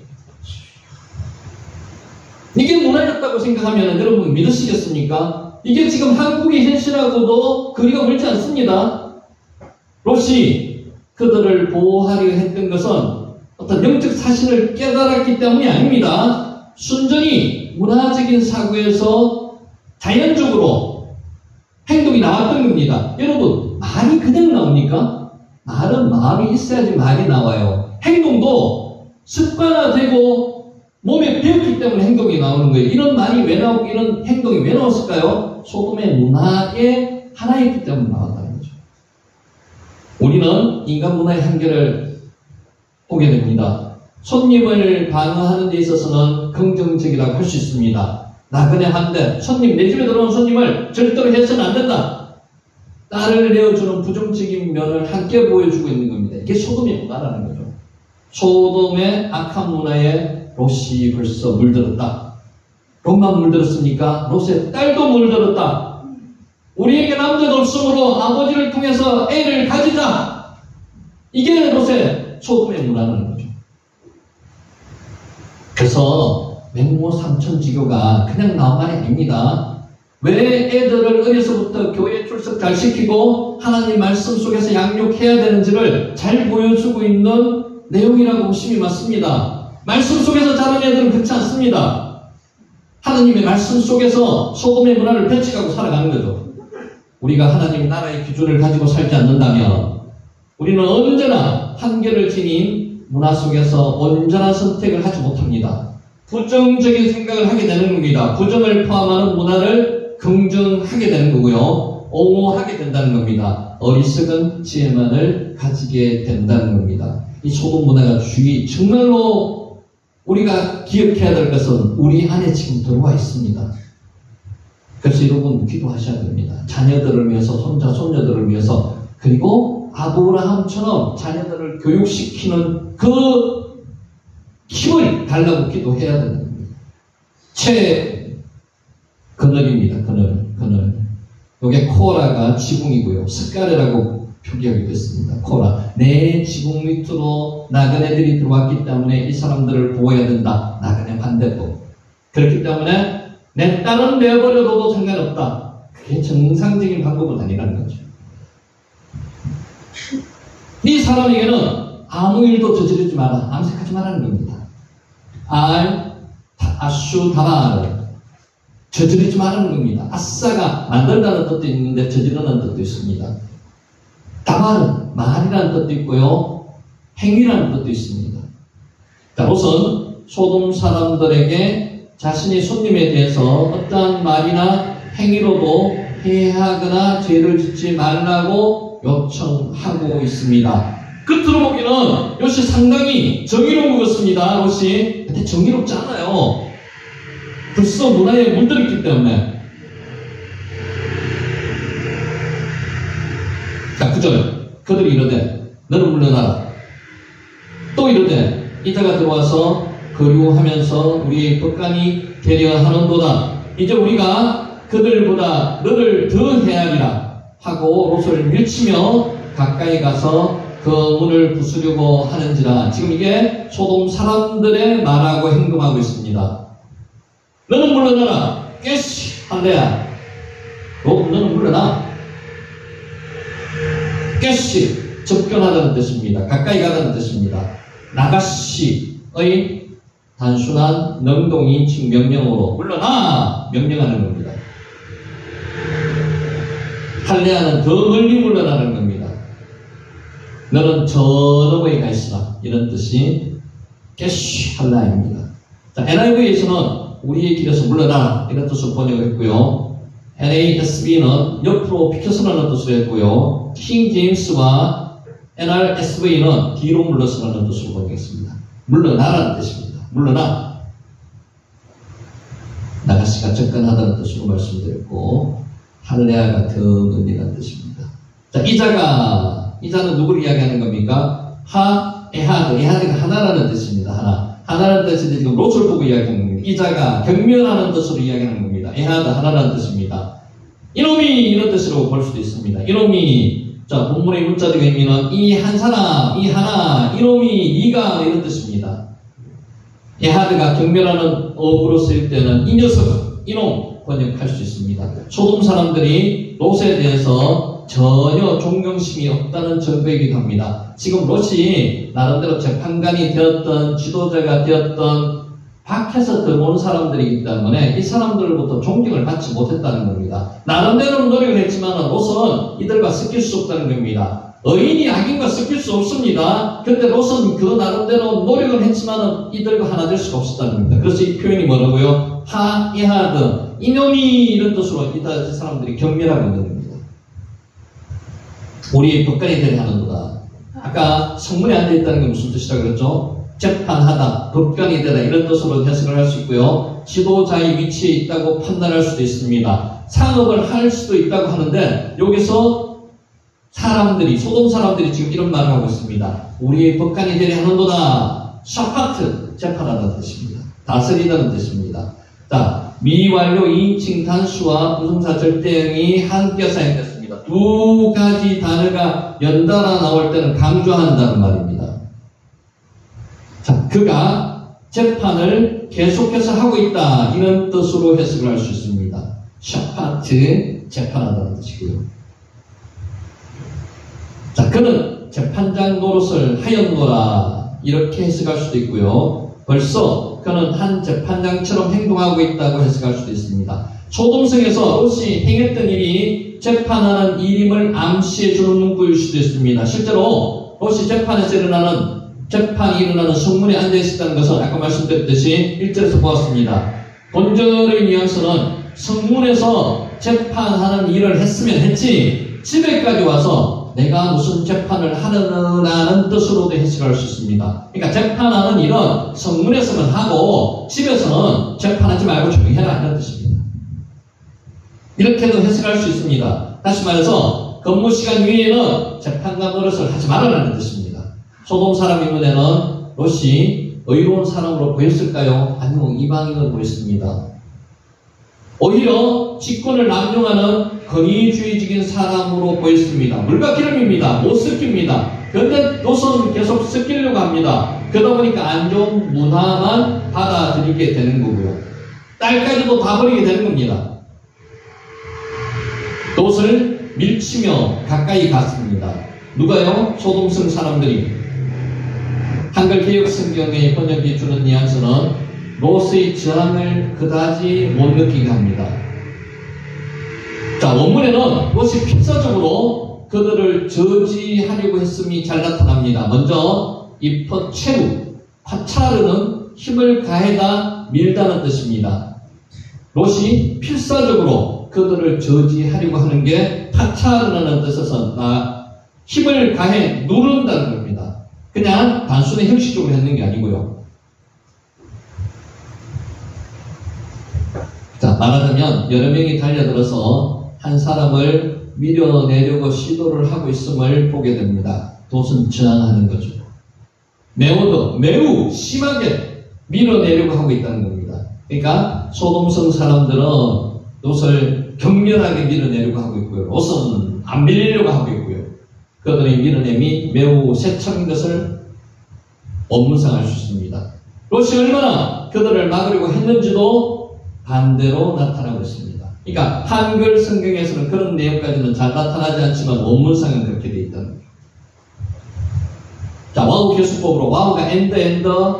이게 문화였다고 생각하면 여러분 믿으시겠습니까? 이게 지금 한국의 현실하고도 거리가 멀지 않습니다. 롯이 그들을 보호하려 했던 것은 어떤 영적 사실을 깨달았기 때문이 아닙니다. 순전히 문화적인 사고에서 자연적으로 행동이 나왔던 겁니다. 여러분, 말이 그냥 나옵니까? 말은 마음이 있어야지 말이 나와요. 행동도 습관화되고 몸에 배웠기 때문에 행동이 나오는 거예요. 이런 말이 왜 나오고 이런 행동이 왜 나왔을까요? 소돔의 문화의 하나였기 때문에 나왔다는 거죠. 우리는 인간 문화의 한계를 보게 됩니다. 손님을 방어하는 데 있어서는 긍정적이라고 할 수 있습니다. 나그네 한데 손님, 내 집에 들어온 손님을 절대로 해서는 안 된다. 딸을 내어주는 부정적인 면을 함께 보여주고 있는 겁니다. 이게 소돔의 문화라는 거죠. 소돔의 악한 문화에 롯이 벌써 물들었다. 롯만 물들었으니까 롯의 딸도 물들었다. 우리에게 남자도 없으므로 아버지를 통해서 애를 가지자. 이게 롯의 소돔의 문화라는 거죠. 그래서 맹모 삼천지교가 그냥 나온 말이 아닙니다. 왜 애들을 어려서부터 교회 출석 잘 시키고 하나님 말씀 속에서 양육해야 되는지를 잘 보여주고 있는 내용이라고 보심이 맞습니다. 말씀 속에서 자란 애들은 그렇지 않습니다. 하나님의 말씀 속에서 소돔의 문화를 배척하고 살아가는 거죠. 우리가 하나님의 나라의 기준을 가지고 살지 않는다면 우리는 언제나 한계를 지닌 문화 속에서 온전한 선택을 하지 못합니다. 부정적인 생각을 하게 되는 겁니다. 부정을 포함하는 문화를 긍정하게 되는 거고요. 옹호하게 된다는 겁니다. 어리석은 지혜만을 가지게 된다는 겁니다. 이 소돔 문화가 정말로 우리가 기억해야 될 것은 우리 안에 지금 들어와 있습니다. 그래서 여러분 기도하셔야 됩니다. 자녀들을 위해서, 손자, 손녀들을 위해서, 그리고 아브라함처럼 자녀들을 교육시키는 그 힘을 달라고 기도해야 된다. 그늘입니다. 그늘. 이게 코라가 지붕이고요. 스카레라고 표기하기도 했습니다. 코라. 내 지붕 밑으로 나그네들이 들어왔기 때문에 이 사람들을 보호해야 된다. 나그네 반대법. 그렇기 때문에 내 딸은 내버려둬도 상관없다. 그게 정상적인 방법은 아니라는 거죠. 이 사람에게는 아무 일도 저지르지 마라. 암색하지 말라는 겁니다. 아슈다마를 저지르지 말라는 겁니다. 아싸가 만들다는 뜻도 있는데 저지르는 뜻도 있습니다. 다말은 말이라는 뜻도 있고요. 행위라는 뜻도 있습니다. 자, 우선 소돔 사람들에게 자신의 손님에 대해서 어떠한 말이나 행위로도 해하거나 죄를 짓지 말라고 요청하고 있습니다. 끝으로 보기는 롯이 상당히 정의로운 것 같습니다. 롯이. 근데 정의롭지 않아요. 벌써 문화에 물들었기 때문에. 자, 9절. 그들이 이르되 너는 물러나라. 또 이르되 이자가 들어와서 거류하면서 우리의 법관이 되려 하는도다. 이제 우리가 그들보다 너를 더 헤아리라 하고 롯을 밀치며 가까이 가서 그 문을 부수려고 하는지라. 지금 이게 소돔 사람들의 말하고 행동하고 있습니다. 너는 물러나라. 깨시 할래야. 너는 물러나. 깨시 접견하다는 뜻입니다. 가까이 가다는 뜻입니다. 나가시의 단순한 능동인칭 명령으로 물러나 명령하는 겁니다. 할례하는 더 멀리 물러나는 겁니다. 너는 저 너머에 가 있으라. 이런 뜻이 깨쉬 할라입니다. 자, NIV에서는 우리의 길에서 물러나 이런 뜻으로 번역했고요. NASB는 옆으로 비켜서라는 뜻으로 했고요. 킹 제임스와 NRSV는 뒤로 물러서라는 뜻으로 번역했습니다. 물러나라는 뜻입니다. 물러나. 나가시가 접근하다는 뜻으로 말씀드렸고, 할례아가 더 멀리라는 뜻입니다. 자, 이자는 누구를 이야기하는 겁니까? 에하드가 하나라는 뜻입니다. 하나라는 뜻인데 지금 롯을 보고 이야기하는 겁니다. 이자가 경멸하는 뜻으로 이야기하는 겁니다. 에하드 하나라는 뜻입니다. 이놈이 이런 뜻으로 볼 수도 있습니다. 이놈이, 자, 본문의 문자적 의미는 이 한 사람, 이 하나, 이놈이, 이가 이런 뜻입니다. 에하드가 경멸하는 어부로 쓰일 때는 이 녀석, 이놈 번역할 수 있습니다. 소돔 사람들이 롯에 대해서 전혀 존경심이 없다는 증거이기도 합니다. 지금 롯이 나름대로 재판관이 되었던 지도자가 되었던 밖에서 들어온 사람들이기 때문에 이 사람들로부터 존경을 받지 못했다는 겁니다. 나름대로 노력을 했지만 롯은 이들과 섞일 수 없다는 겁니다. 의인이 악인과 섞일 수 없습니다. 그런데 롯은 그 나름대로 노력을 했지만 이들과 하나 될 수가 없었다는 겁니다. 그래서 이 표현이 뭐라고요? 이하드, 이놈이 이런 뜻으로 이 사람들이 경멸하고 있는 겁니다. 우리 법관이 되려 하는구나. 아까 성문에 앉아있다는 게 무슨 뜻이라고 그랬죠? 재판하다, 법관이 되다 이런 뜻으로 해석을 할 수 있고요. 지도자의 위치에 있다고 판단할 수도 있습니다. 상업을 할 수도 있다고 하는데 여기서 사람들이, 소돔 사람들이 지금 이런 말을 하고 있습니다. 우리의 법관이 되려 하는도다. 샤파트, 재판하다는 뜻입니다. 다스리다는 뜻입니다. 자, 미완료 2인칭 단수와 부정사 절대형이 함께 사용됐습니다. 두 가지 단어가 연달아 나올 때는 강조한다는 말입니다. 자, 그가 재판을 계속해서 하고 있다. 이런 뜻으로 해석을 할 수 있습니다. 샤파트, 재판하다는 뜻이고요. 자, 그는 재판장 노릇을 하였노라. 이렇게 해석할 수도 있고요. 벌써 그는 한 재판장처럼 행동하고 있다고 해석할 수도 있습니다. 소돔성에서 롯이 행했던 일이 재판하는 일임을 암시해 주는 문구일 수도 있습니다. 실제로 롯이 재판이 일어나는 성문에 앉아 있었다는 것은 아까 말씀드렸듯이 1절에서 보았습니다. 본절의 뉘앙스는 성문에서 재판하는 일을 했으면 했지 집에까지 와서 내가 무슨 재판을 하느라는 뜻으로도 해석할 수 있습니다. 그러니까 재판하는 일은 성문에서는 하고 집에서는 재판하지 말고 조용히 해라 이런 뜻입니다. 이렇게도 해석할 수 있습니다. 다시 말해서 근무 시간 외에는 재판관 노릇을 하지 말아라는 뜻입니다. 소돔 사람의 눈에는 롯이 의로운 사람으로 보였을까요? 아니요, 이방인으로 보였습니다. 오히려 직권을 남용하는 권위주의적인 사람으로 보였습니다. 물과 기름입니다. 못 섞입니다. 그런데 롯은 계속 섞이려고 합니다. 그러다 보니까 안 좋은 문화만 받아들이게 되는 거고요. 딸까지도 다 버리게 되는 겁니다. 롯을 밀치며 가까이 갔습니다. 누가요? 소돔성 사람들이. 한글 개혁 성경의 번역이 주는 뉘앙스는 롯의 저항을 그다지 못 느끼게 합니다. 자, 원문에는 롯이 필사적으로 그들을 저지하려고 했음이 잘 나타납니다. 먼저 이 퍼체루, 파차르는 힘을 가해다 밀다는 뜻입니다. 롯이 필사적으로 그들을 저지하려고 하는 게 파차르라는 뜻에서 힘을 가해 누른다는 겁니다. 그냥 단순히 형식적으로 했는 게 아니고요. 자, 말하자면 여러 명이 달려들어서 한 사람을 밀어내려고 시도를 하고 있음을 보게 됩니다. 롯은 저항하는 거죠. 매우 심하게 밀어내려고 하고 있다는 겁니다. 그러니까 소돔성 사람들은 롯을 격렬하게 밀어내려고 하고 있고요. 롯은 안 밀리려고 하고 있고요. 그들의 밀어냄이 매우 세차인 것을 원문상할 수 있습니다. 롯이 얼마나 그들을 막으려고 했는지도 반대로 나타나고 있습니다. 그러니까 한글 성경에서는 그런 내용까지는 잘 나타나지 않지만 원문상은 그렇게 되어 있다는 거죠. 자, 와우 개수법으로 와우가 엔드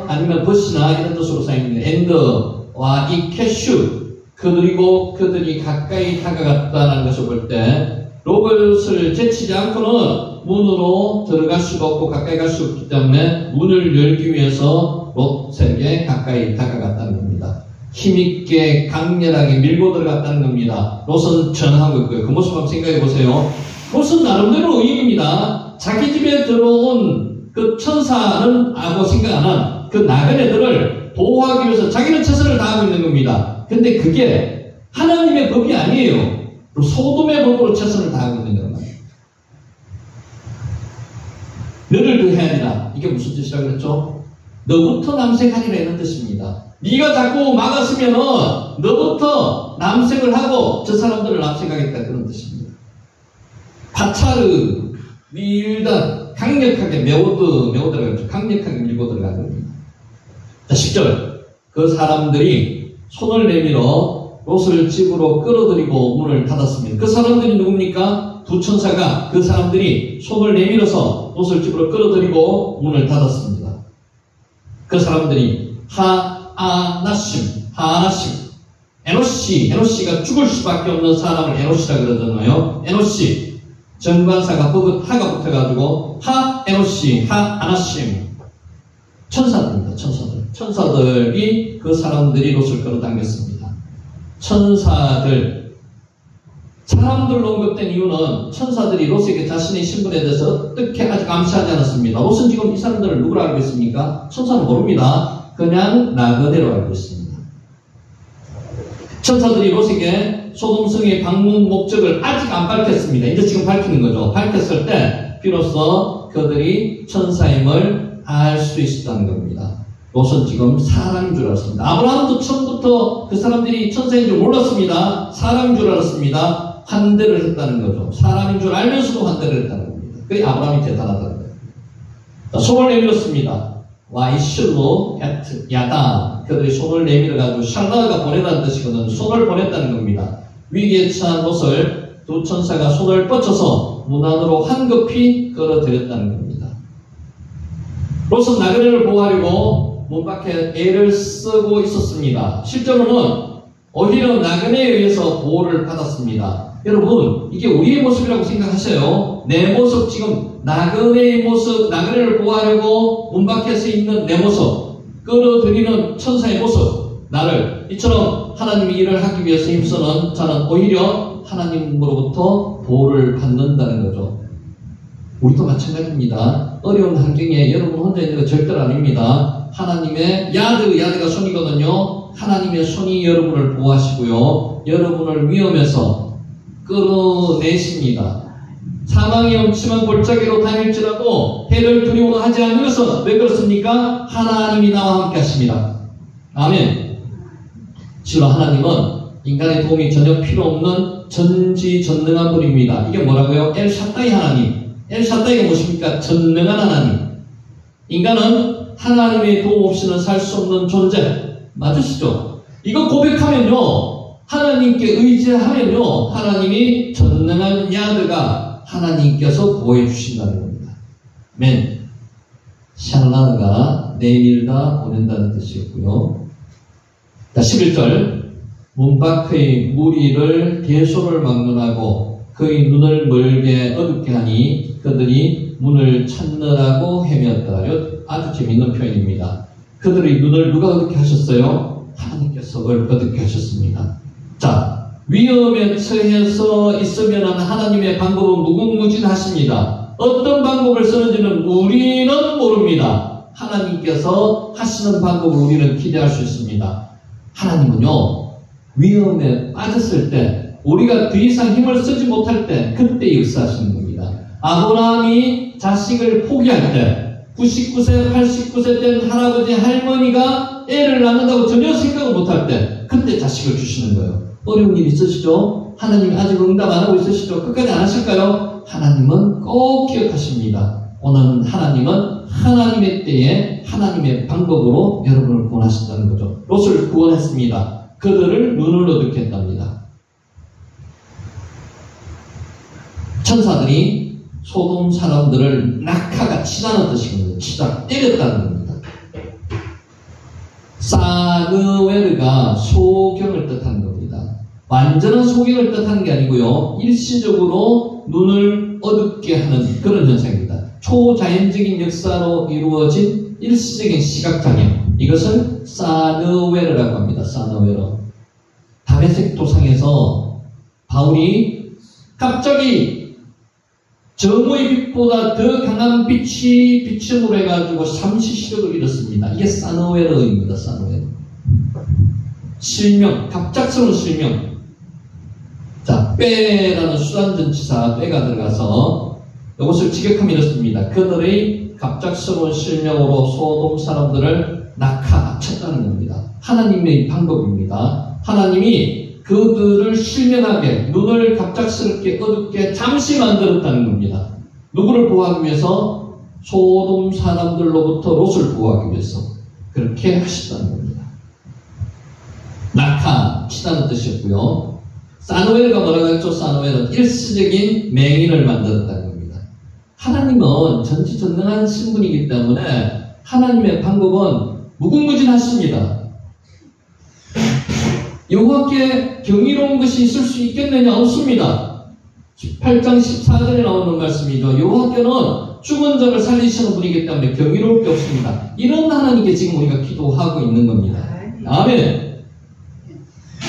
아니면 벗이나 이런 뜻으로 사용됩니다. 엔드와 이 캐슈 그리고 그들이 가까이 다가갔다는 것을 볼 때 롯을 제치지 않고는 문으로 들어갈 수가 없고 가까이 갈 수 없기 때문에 문을 열기 위해서 롯에게 가까이 다가갔다는 겁니다. 힘있게 강렬하게 밀고 들어갔다는 겁니다. 롯은 전하고 있고요. 그 모습 한번 생각해 보세요. 롯은 나름대로 의인입니다. 자기 집에 들어온 그 천사는 아무 생각 안 한 그 나그네들을 보호하기 위해서 자기는 최선을 다하고 있는 겁니다. 근데 그게 하나님의 법이 아니에요. 소돔의 법으로 최선을 다하고 있는 거란 말이에요. 너를 더해하리라. 이게 무슨 뜻이라고 그랬죠? 너부터 남색하리라 이런 뜻입니다. 네가 자꾸 막았으면은 너부터 남색을 하고 저 사람들을 남색하겠다 그런 뜻입니다. 파차르 밀다 강력하게 매우 들어가죠. 강력하게 밀고 들어가는 겁니다. 자, 10절 그 사람들이 손을 내밀어 롯을 집으로 끌어들이고 문을 닫았습니다. 그 사람들이 누굽니까? 두 천사가 그 사람들이 손을 내밀어서 롯을 집으로 끌어들이고 문을 닫았습니다. 그 사람들이 하아나심 에노시가 죽을 수밖에 없는 사람을 에노시라 그러잖아요. 에노시 정관사가 하가 붙어가지고 에노시 하아나심 천사들입니다. 천사들이 그 사람들이 롯을 끌어당겼습니다. 천사들 사람들로 언급된 이유는 천사들이 롯에게 자신의 신분에 대해서 어떻게 아직 암시하지 않았습니다. 롯은 지금 이 사람들을 누구로 알고 있습니까? 천사는 모릅니다. 그냥 나그네로 알고 있습니다. 천사들이 롯에게 소돔성의 방문 목적을 아직 안 밝혔습니다. 이제 지금 밝히는 거죠. 밝혔을 때 비로소 그들이 천사임을 알 수 있었다는 겁니다. 롯은 지금 사람인 줄 알았습니다. 아브라함도 처음부터 그 사람들이 천사인 줄 몰랐습니다. 사람인 줄 알았습니다. 환대를 했다는 거죠. 사람인 줄 알면서도 환대를 했다는 겁니다. 그게 아브라함이 대단하다는 거예요. 손을 내밀었습니다. 와이슐로 야다. 그들이 손을 내밀어가지고 샬라가 보내다는 뜻이거든요. 손을 보냈다는 겁니다. 위기에 처한 롯을 두 천사가 손을 뻗쳐서 문 안으로 황급히 끌어들였다는 겁니다. 롯은 나그네를 보호하려고 문 밖에 애를 쓰고 있었습니다. 실제로는 오히려 나그네에 의해서 보호를 받았습니다. 여러분, 이게 우리의 모습이라고 생각하세요. 내 모습, 지금 나그네의 모습, 나그네를 보호하려고 문 밖에 서 있는 내 모습, 끌어들이는 천사의 모습, 나를 이처럼 하나님이 일을 하기 위해서 힘쓰는 저는 오히려 하나님으로부터 보호를 받는다는 거죠. 우리도 마찬가지입니다. 어려운 환경에 여러분 혼자 있는 거 절대로 아닙니다. 하나님의 야드가 손이거든요. 하나님의 손이 여러분을 보호하시고요. 여러분을 위험에서 끌어내십니다. 사망의 엄침한 골짜기로 다닐지라도 해를 두려워하지 않는 것은 왜 그렇습니까? 하나님이 나와 함께 하십니다. 아멘. 실로 하나님은 인간의 도움이 전혀 필요 없는 전지전능한 분입니다. 이게 뭐라고요? 엘샤다이 하나님. 엘샤다이가 무엇입니까? 전능한 하나님. 인간은 하나님의 도움 없이는 살 수 없는 존재. 맞으시죠? 이거 고백하면요. 하나님께 의지하면요. 하나님이 전능한 야드가 하나님께서 보호해 주신다는 겁니다. 아멘. 샬라가 내밀다 보낸다는 뜻이었고요. 자, 11절. 문 밖의 무리를 대소를 막론하고 그의 눈을 멀게 어둡게 하니 그들이 문을 찾느라고 헤매었다. 아주 재미있는 표현입니다. 그들의 눈을 누가 어둡게 하셨어요? 하나님께서 어둡게 하셨습니다. 자, 위험에 처해서 있으면 하나님의 방법은 무궁무진하십니다. 어떤 방법을 쓰는지는 우리는 모릅니다. 하나님께서 하시는 방법을 우리는 기대할 수 있습니다. 하나님은요, 위험에 빠졌을 때, 우리가 더 이상 힘을 쓰지 못할 때, 그때 역사하시는 겁니다. 아브라함이 자식을 포기할 때, 99세, 89세 된 할아버지, 할머니가 애를 낳는다고 전혀 생각을 못할 때, 그때 자식을 주시는 거예요. 어려운 일 있으시죠? 하나님 아직 응답 안 하고 있으시죠? 끝까지 안 하실까요? 하나님은 꼭 기억하십니다. 오늘 하나님은 하나님의 때에 하나님의 방법으로 여러분을 구원하신다는 거죠. 롯을 구원했습니다. 그들을 눈을 어둡게 했답니다. 천사들이 소돔 사람들을 낙하가 치다는 뜻이거든요. 치다, 때렸다는 겁니다. 사그웨르가 소경을 뜻하는 겁니다. 완전한 소경을 뜻하는 게 아니고요. 일시적으로 눈을 어둡게 하는 그런 현상입니다. 초자연적인 역사로 이루어진 일시적인 시각장애. 이것을 사느웨르라고 합니다. 사느웨르. 다메섹 도상에서 바울이 갑자기 정오의 빛보다 더 강한 빛이 비침으로 해가지고 잠시 시력을 잃었습니다. 이게 사느웨르입니다. 사느웨르. 실명, 갑작스러운 실명. 자, 빼라는 수단전치사 빼가 들어가서 이것을 직역하면 이렇습니다. 그들의 갑작스러운 실명으로 소돔 사람들을 낙하쳤다는 겁니다. 하나님의 방법입니다. 하나님이 그들을 실명하게, 눈을 갑작스럽게 어둡게 잠시 만들었다는 겁니다. 누구를 보호하기 위해서? 소돔 사람들로부터 롯을 보호하기 위해서 그렇게 하셨다는 겁니다. 낙하, 치다는 뜻이었고요. 사노엘가 뭐라고 했죠? 사노엘은 일시적인 맹인을 만들었다는 겁니다. 하나님은 전지전능한 신분이기 때문에 하나님의 방법은 무궁무진하십니다. 여호와께 경이로운 것이 있을 수 있겠느냐? 없습니다. 18장 14절에 나오는 말씀이죠. 여호와께는 죽은 자를 살리시는 분이기 때문에 경이로울 게 없습니다. 이런 하나님께 지금 우리가 기도하고 있는 겁니다. 아멘.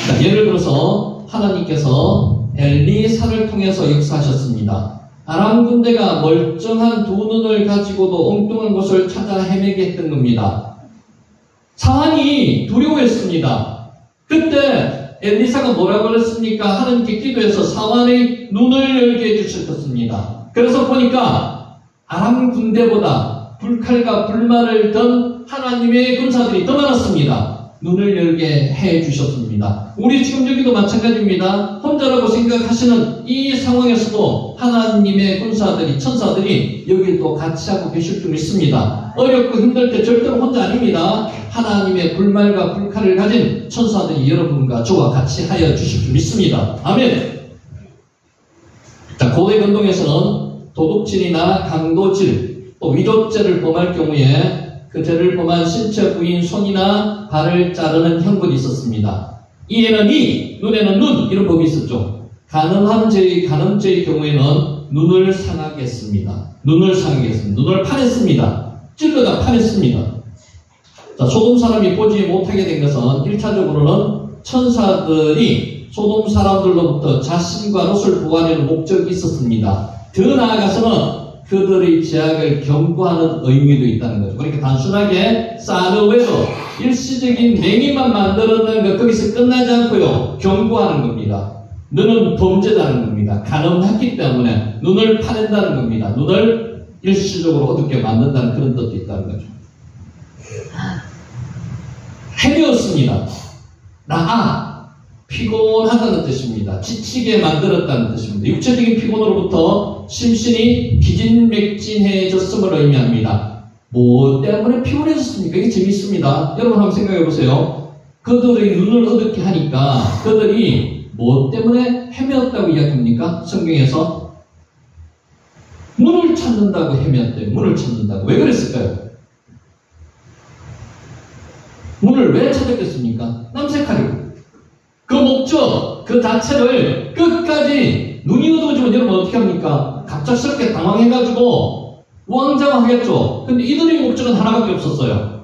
자, 예를 들어서 하나님께서 엘리사를 통해서 역사하셨습니다. 아람 군대가 멀쩡한 두 눈을 가지고도 엉뚱한 곳을 찾아 헤매게 했던 겁니다. 상황이 두려워했습니다. 그때 엘리사가 뭐라고 그랬습니까? 하나님께 기도해서 사환의 눈을 열게 해주셨습니다. 그래서 보니까 아람 군대보다 불칼과 불말을 든 하나님의 군사들이 더 많았습니다. 눈을 열게 해주셨습니다. 우리 지금 여기도 마찬가지입니다. 혼자라고 생각하시는 이 상황에서도 하나님의 군사들이, 천사들이 여기 또 같이 하고 계실 줄 믿습니다. 어렵고 힘들 때 절대로 혼자 아닙니다. 하나님의 불말과 불칼을 가진 천사들이 여러분과 저와 같이 하여 주실 줄 믿습니다. 아멘. 자, 고대 근동에서는 도둑질이나 강도질, 또 위조죄를 범할 경우에 그 죄를 범한 신체 부인 손이나 발을 자르는 형벌이 있었습니다. 이에는 이, 눈에는 눈, 이런 법이 있었죠. 간음죄의 경우에는 눈을 상하게 했습니다. 눈을 파냈습니다. 찔러다 파냈습니다. 자, 소돔 사람이 보지 못하게 된 것은 1차적으로는 천사들이 소돔 사람들로부터 자신과 롯을 보호하려는 목적이 있었습니다. 더 나아가서는 그들의 제약을 경고하는 의미도 있다는 거죠. 그러니까 단순하게 사르웨로 일시적인 맹의만 만들어낸 것 거기서 끝나지 않고요. 경고하는 겁니다. 너는 범죄다는 겁니다. 간음했기 때문에 눈을 파낸다는 겁니다. 눈을 일시적으로 어둡게 만든다는 그런 뜻도 있다는 거죠. 헤매었습니다. 피곤하다는 뜻입니다. 지치게 만들었다는 뜻입니다. 육체적인 피곤으로부터 심신이 기진맥진해졌음을 의미합니다. 뭐 때문에 피곤해졌습니까? 이게 재밌습니다. 여러분 한번 생각해 보세요. 그들의 눈을 어둡게 하니까 그들이 뭐 때문에 헤매었다고 이야기합니까? 성경에서 문을 찾는다고 헤매었대요. 문을 찾는다고. 왜 그랬을까요? 문을 왜 찾았겠습니까? 남색하려고. 그 목적, 그 자체를 끝까지 눈이 어두워지면 여러분 어떻게 합니까? 갑작스럽게 당황해가지고 우왕좌왕하겠죠. 근데 이들의 목적은 하나밖에 없었어요.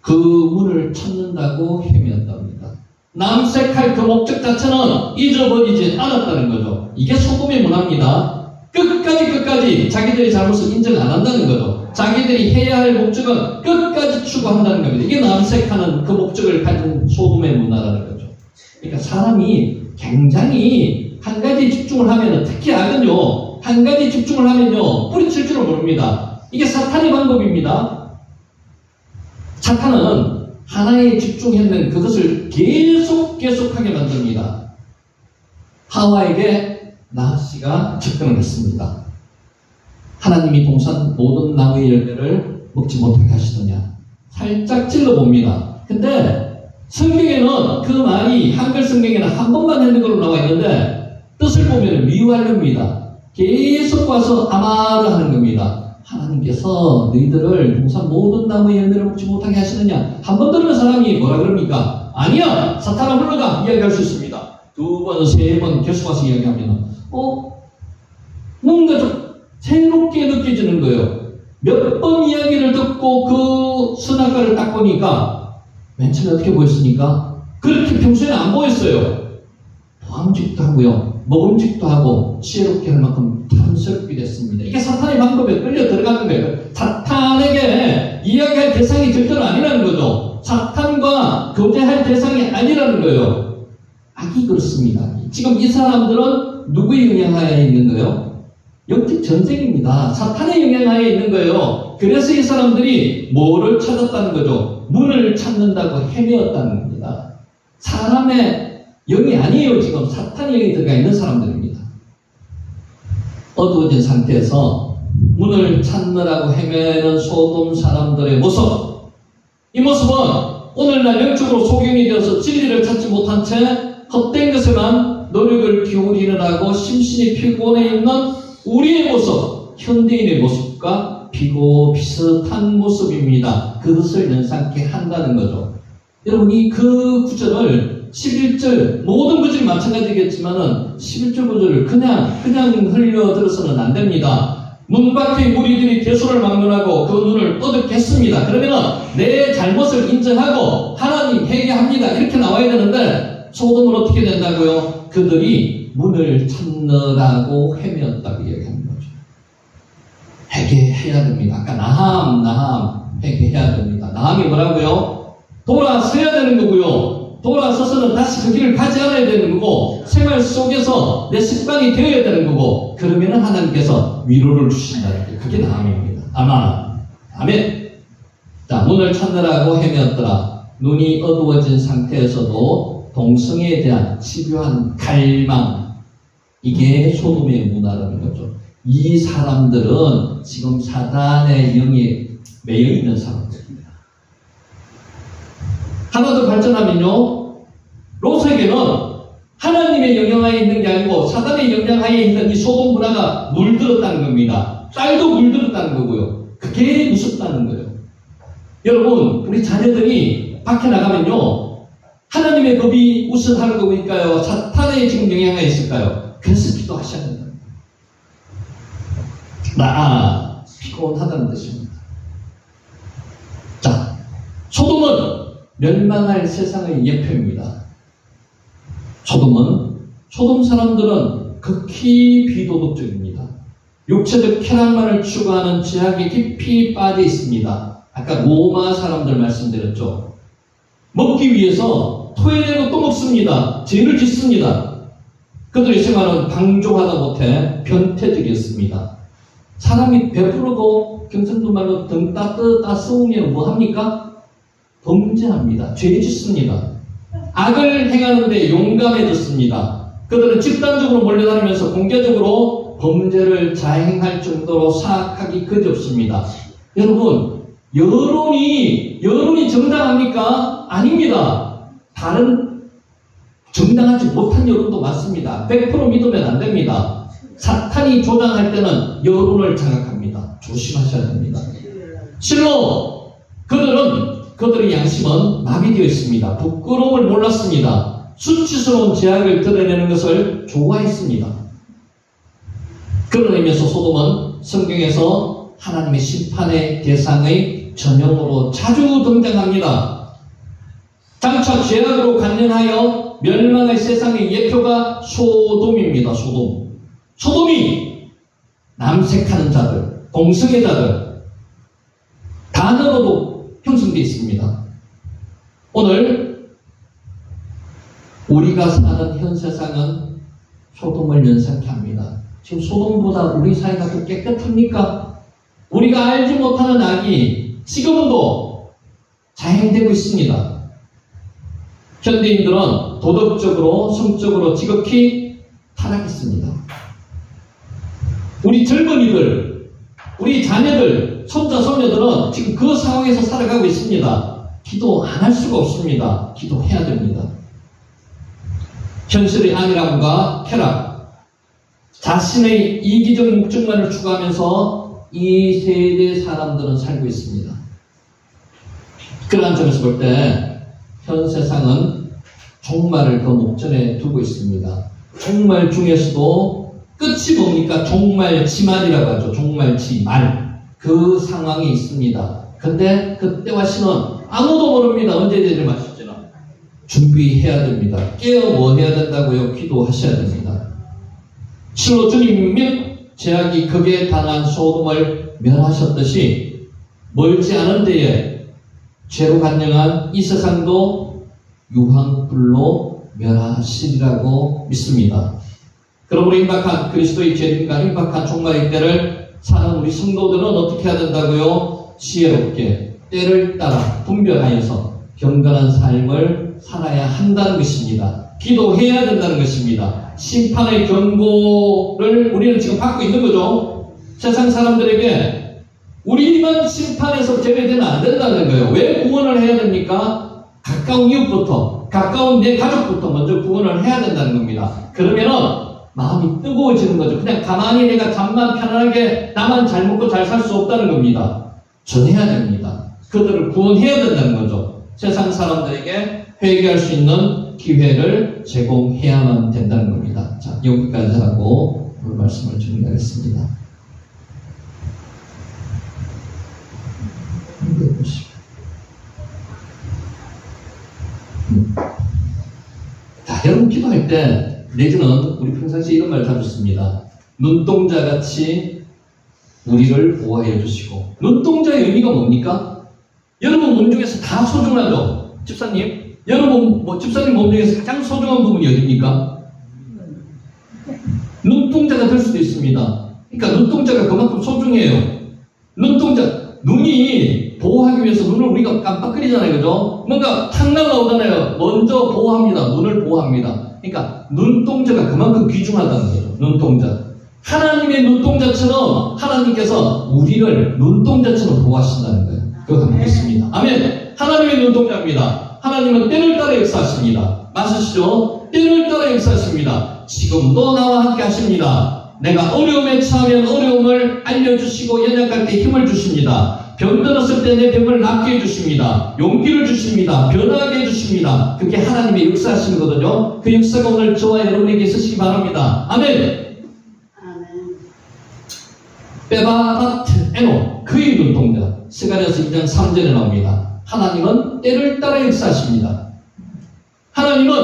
그 문을 찾는다고 헤매었답니다. 남색할 그 목적 자체는 잊어버리지 않았다는 거죠. 이게 소돔의 문화입니다. 끝까지 자기들의 잘못을 인정 안 한다는 거죠. 자기들이 해야 할 목적은 끝까지 추구한다는 겁니다. 이게 남색하는 그 목적을 가진 소돔의 문화라는 거죠. 그러니까 사람이 굉장히 한 가지 집중을 하면, 특히 악은요, 한 가지 집중을 하면요, 뿌리칠 줄을 모릅니다. 이게 사탄의 방법입니다. 사탄은 하나에 집중했는 그것을 계속하게 만듭니다. 하와에게 나하씨가 접근을 했습니다. 하나님이 동산 모든 나무의 열매를 먹지 못하게 하시더냐. 살짝 찔러봅니다. 근데 성경에는 그 말이 한글 성경에는 한 번만 했는 걸로 나와 있는데 뜻을 보면 미완료입니다. 계속 와서 아마를 하는 겁니다. 하나님께서 너희들을 동산 모든 나무의 열매를 먹지 못하게 하시느냐. 한 번 들으면 사람이 뭐라 그럽니까? 아니야, 사탄아 물러가, 이야기할 수 있습니다. 두 번, 세 번 계속 와서 이야기하면 뭔가 좀 새롭게 느껴지는 거예요. 몇 번 이야기를 듣고 그 선악과를 딱 보니까 맨 처음에 어떻게 보였습니까? 그렇게 평소에는 안 보였어요. 보암직도 하고요, 먹음직도 하고 지혜롭게 할 만큼 탐스럽게 됐습니다. 이게 사탄의 방법에 끌려 들어가는 거예요. 사탄에게 이야기할 대상이 절대로 아니라는 거죠. 사탄과 교제할 대상이 아니라는 거예요. 악이 그렇습니다. 지금 이 사람들은 누구의 영향하에 있는 거예요? 영적 전쟁입니다. 사탄의 영향하에 있는 거예요. 그래서 이 사람들이 뭐를 찾았다는 거죠? 문을 찾는다고 헤매었다는 겁니다. 사람의 영이 아니에요. 지금 사탄의 영이 들어가 있는 사람들입니다. 어두워진 상태에서 문을 찾느라고 헤매는 소돔 사람들의 모습, 이 모습은 오늘날 영적으로 소경이 되어서 진리를 찾지 못한 채 헛된 것에만 노력을 기울이느라고 심신이 피곤해 있는 우리의 모습, 현대인의 모습과 비슷한 모습입니다. 그것을 연상케 한다는 거죠. 여러분이 그 구절을 11절, 모든 구절이 마찬가지겠지만은 11절 구절을 그냥 흘려들어서는 안 됩니다. 문 밖의 무리들이 대소를 막론하고 그 눈을 어둡게 했습니다. 그러면은 내 잘못을 인정하고 하나님 회개합니다. 이렇게 나와야 되는데 소돔은 어떻게 된다고요? 그들이 문을 찾느라고 헤매었다고 얘기하는 거죠. 회개해야 됩니다. 아까 나함 회개해야 됩니다. 나함이 뭐라고요? 돌아서야 되는 거고요. 돌아서서는 다시 그 길을 가지 않아야 되는 거고, 생활 속에서 내 습관이 되어야 되는 거고, 그러면은 하나님께서 위로를 주신다는 게 그게 나함입니다. 아멘. 자, 문을 찾느라고 헤매었더라. 눈이 어두워진 상태에서도 동성애에 대한 집요한 갈망, 이게 소돔의 문화라는 거죠. 이 사람들은 지금 사단의 영에 매여 있는 사람들입니다. 하나 더 발전하면요, 롯에게는 하나님의 영향하에 있는 게 아니고 사단의 영향하에 있는 이 소돔 문화가 물들었다는 겁니다. 딸도 물들었다는 거고요. 그게 무섭다는 거예요. 여러분, 우리 자녀들이 밖에 나가면요, 하나님의 법이 우선하는 거니까요, 사탄의 지금 영향하에 있을까요? 그래서 기도하셔야 된다. 피곤하다는 뜻입니다. 자, 소돔은 멸망할 세상의 예표입니다. 소돔 사람들은 극히 비도덕적입니다. 육체적 쾌락만을 추구하는 죄악에 깊이 빠져 있습니다. 아까 로마 사람들 말씀드렸죠. 먹기 위해서 토해내고 또 먹습니다. 죄를 짓습니다. 그들의 생활은 방종하다 못해 변태적이었습니다. 사람이 베풀고 경상도 말로 등 따스우면 뭐합니까? 범죄합니다. 죄 짓습니다. 악을 행하는데 용감해졌습니다. 그들은 집단적으로 몰려다니면서 공개적으로 범죄를 자행할 정도로 사악하기 그지없습니다. 여러분, 여론이 정당합니까? 아닙니다. 다른 정당하지 못한 여론도 많습니다. 100% 믿으면 안 됩니다. 사탄이 조장할 때는 여론을 장악합니다. 조심하셔야 됩니다. 실로 그들의 양심은 마비되어 있습니다. 부끄러움을 몰랐습니다. 수치스러운 죄악을 드러내는 것을 좋아했습니다. 그런 의미에서 소돔은 성경에서 하나님의 심판의 대상의 전형으로 자주 등장합니다. 장차 죄악으로 관련하여 멸망의 세상의 예표가 소돔입니다. 소돔이 남색하는 자들, 동성애자들, 단어로도 형성되어 있습니다. 오늘 우리가 사는 현 세상은 소돔을 연상케 합니다. 지금 소돔보다 우리 사회가 더 깨끗합니까? 우리가 알지 못하는 악이 지금도 자행되고 있습니다. 현대인들은 도덕적으로, 성적으로 지극히 타락했습니다. 우리 젊은이들, 우리 자녀들, 손자, 손녀들은 지금 그 상황에서 살아가고 있습니다. 기도 안 할 수가 없습니다. 기도해야 됩니다. 현실의 안일함과 쾌락, 자신의 이기적 목적만을 추구하면서 이 세대 사람들은 살고 있습니다. 그러한 점에서 볼 때 현 세상은 종말을 그 목전에 두고 있습니다. 종말 중에서도 끝이 뭡니까? 종말지말이라고 하죠. 종말지말. 그 상황이 있습니다. 근데 그때와 신은 아무도 모릅니다. 언제 되지 마실지는. 준비해야 됩니다. 깨어 뭐 해야 된다고요? 기도하셔야 됩니다. 실로 주님 및 제약이 극에 당한 소돔을 멸하셨듯이 멀지 않은 데에 죄로 간영한 이 세상도 유황불로 멸하시리라고 믿습니다. 그러므로 임박한 그리스도의 재림과 임박한 종말의 때를 사는 우리 성도들은 어떻게 해야 된다고요? 지혜롭게 때를 따라 분별하여서 경건한 삶을 살아야 한다는 것입니다. 기도해야 된다는 것입니다. 심판의 경고를 우리는 지금 받고 있는 거죠. 세상 사람들에게 우리만 심판에서 제외되면 안 된다는 거예요. 왜 구원을 해야 됩니까? 가까운 이웃부터, 가까운 내 가족부터 먼저 구원을 해야 된다는 겁니다. 그러면은 마음이 뜨거워지는 거죠. 그냥 가만히 내가 잠만 편안하게 나만 잘 먹고 잘 살 수 없다는 겁니다. 전해야 됩니다. 그들을 구원해야 된다는 거죠. 세상 사람들에게 회개할 수 있는 기회를 제공해야만 된다는 겁니다. 자, 여기까지 하고 오늘 말씀을 정리하겠습니다. 자, 여러분 기도할 때 내지는 우리 평상시에 이런 말 자주 씁니다. 눈동자같이 우리를 보호해 주시고. 눈동자의 의미가 뭡니까? 여러분 몸 중에서 다 소중하죠? 집사님? 여러분 집사님 몸 중에서 가장 소중한 부분이 어디입니까? 눈동자가 될 수도 있습니다. 그러니까 눈동자가 그만큼 소중해요. 눈이 보호하기 위해서 눈을 우리가 깜빡거리잖아요. 그죠? 뭔가 탁 날라오잖아요. 먼저 보호합니다. 눈을 보호합니다. 그러니까 눈동자가 그만큼 귀중하다는 거죠. 눈동자. 하나님의 눈동자처럼 하나님께서 우리를 눈동자처럼 보호하신다는 거예요. 그거 한번 보겠습니다. 아멘. 하나님의 눈동자입니다. 하나님은 때를 따라 역사하십니다. 맞으시죠? 때를 따라 역사하십니다. 지금도 나와 함께 하십니다. 내가 어려움에 처하면 어려움을 알려주시고 연약할 때 힘을 주십니다. 병들었을 때 내 병을 낫게 해주십니다. 용기를 주십니다. 변화하게 해주십니다. 그게 하나님의 역사하시는 거거든요. 그 역사가 오늘 저와 여러분에게 있으시기 바랍니다. 아멘. 베바바트 에노 그의 눈동자. 스가랴서 2장 3절에 나옵니다. 하나님은 때를 따라 역사하십니다. 하나님은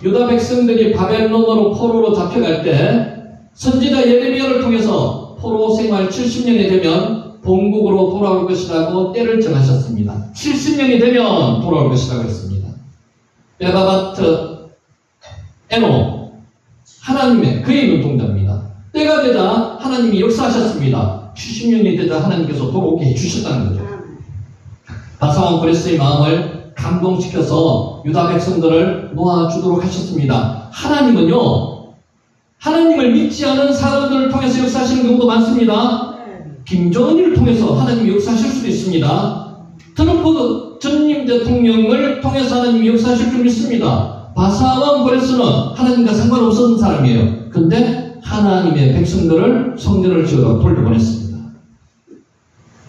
유다 백성들이 바벨론으로 포로로 잡혀갈 때 선지자 예레미야를 통해서 포로 생활 70년이 되면 본국으로 돌아올 것이라고 때를 정하셨습니다. 70년이 되면 돌아올 것이라고 했습니다. 베바바트 에노 하나님의 그의 눈동자입니다. 때가 되자 하나님이 역사하셨습니다. 70년이 되자 하나님께서 돌아오게 해주셨다는 거죠. 바사왕 고레스의 마음을 감동시켜서 유다 백성들을 놓아주도록 하셨습니다. 하나님은요, 하나님을 믿지 않은 사람들을 통해서 역사하시는 경우도 많습니다. 김정은이를 통해서 하나님이 역사하실 수도 있습니다. 트럼프 전임 대통령을 통해서 하나님이 역사하실 줄 믿습니다. 바사왕 고레스는 하나님과 상관없었던 사람이에요. 근데 하나님의 백성들을 성전을 지으러 돌려보냈습니다.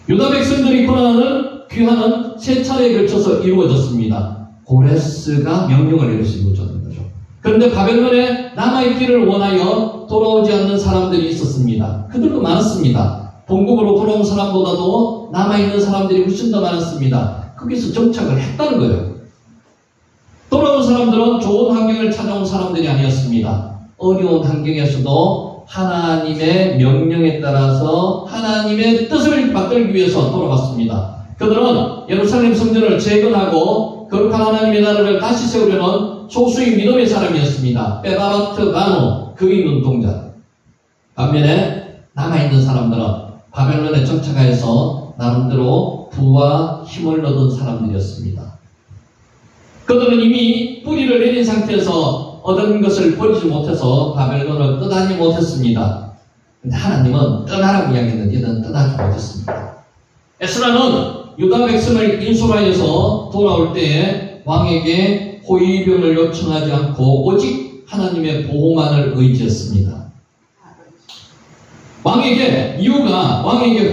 유다 백성들이 고난하는 귀환은 세 차례에 걸쳐서 이루어졌습니다. 고레스가 명령을 내려서 이루어졌던 거죠. 그런데 바벨론에 남아있기를 원하여 돌아오지 않는 사람들이 있었습니다. 그들도 많았습니다. 본국으로 돌아온 사람보다도 남아있는 사람들이 훨씬 더 많았습니다. 거기서 정착을 했다는 거예요. 돌아온 사람들은 좋은 환경을 찾아온 사람들이 아니었습니다. 어려운 환경에서도 하나님의 명령에 따라서 하나님의 뜻을 받들기 위해서 돌아갔습니다. 그들은 예루살렘 성전을 재건하고 거룩한 하나님의 나라를 다시 세우려는 소수의 믿음의 사람이었습니다. 베바바트 바노 그의 눈동자. 반면에 남아있는 사람들은 바벨론에 정착하여서 나름대로 부와 힘을 얻은 사람들이었습니다. 그들은 이미 뿌리를 내린 상태에서 얻은 것을 버리지 못해서 바벨론을 떠나지 못했습니다. 근데 하나님은 떠나라고 이야기했는데 이들은 떠나지 못했습니다. 에스라는 유다 백성을 인솔하여서 돌아올 때에 왕에게 호위병을 요청하지 않고 오직 하나님의 보호만을 의지했습니다. 왕에게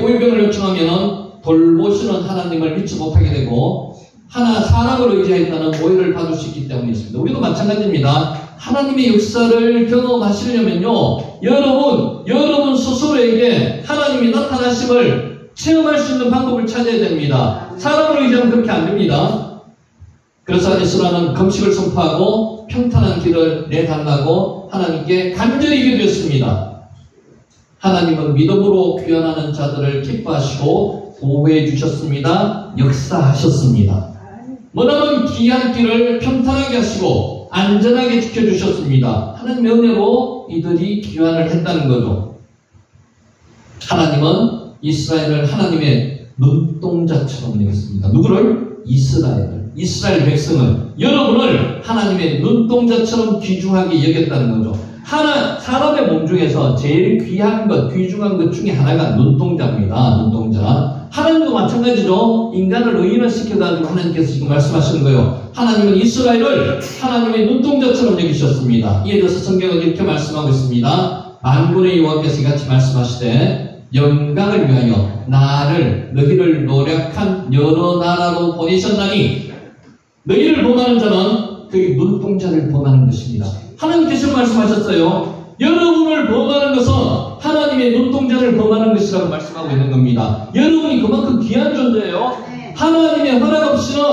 호위병을 요청하면 돌보시는 하나님을 믿지 못하게 되고 사람을 의지했다는 오해를 받을 수 있기 때문이었습니다. 우리도 마찬가지입니다. 하나님의 역사를 경험하시려면요, 여러분 스스로에게 하나님이 나타나심을 체험할 수 있는 방법을 찾아야 됩니다. 사람을 의지하면 그렇게 안 됩니다. 그래서 에스라는 금식을 선포하고 평탄한 길을 내달라고 하나님께 간절히 기도했습니다. 하나님은 믿음으로 귀환하는 자들을 기뻐하시고 보호해 주셨습니다. 역사하셨습니다. 머나먼 귀한 길을 평탄하게 하시고 안전하게 지켜주셨습니다. 하나님의 은혜로 이들이 귀환을 했다는 거죠. 하나님은 이스라엘을 하나님의 눈동자처럼 여겼습니다. 누구를? 이스라엘 백성을, 여러분을 하나님의 눈동자처럼 귀중하게 여겼다는 거죠. 사람의 몸 중에서 제일 귀중한 것 중에 하나가 눈동자입니다. 눈동자. 하나님도 마찬가지죠. 인간을 의인화시켜가지고 하나님께서 지금 말씀하시는 거예요. 하나님은 이스라엘을 하나님의 눈동자처럼 여기셨습니다. 이에 대해서 성경은 이렇게 말씀하고 있습니다. 만군의 여호와께서 같이 말씀하시되 영광을 위하여 너희를 노력한 여러 나라로 보내셨나니 너희를 범하는 자는 그의 눈동자를 범하는 것입니다. 하나님께서 말씀하셨어요. 여러분을 범하는 것은 하나님의 눈동자를 범하는 것이라고 말씀하고 있는 겁니다. 여러분이 그만큼 귀한 존재예요. 하나님의 허락 없이는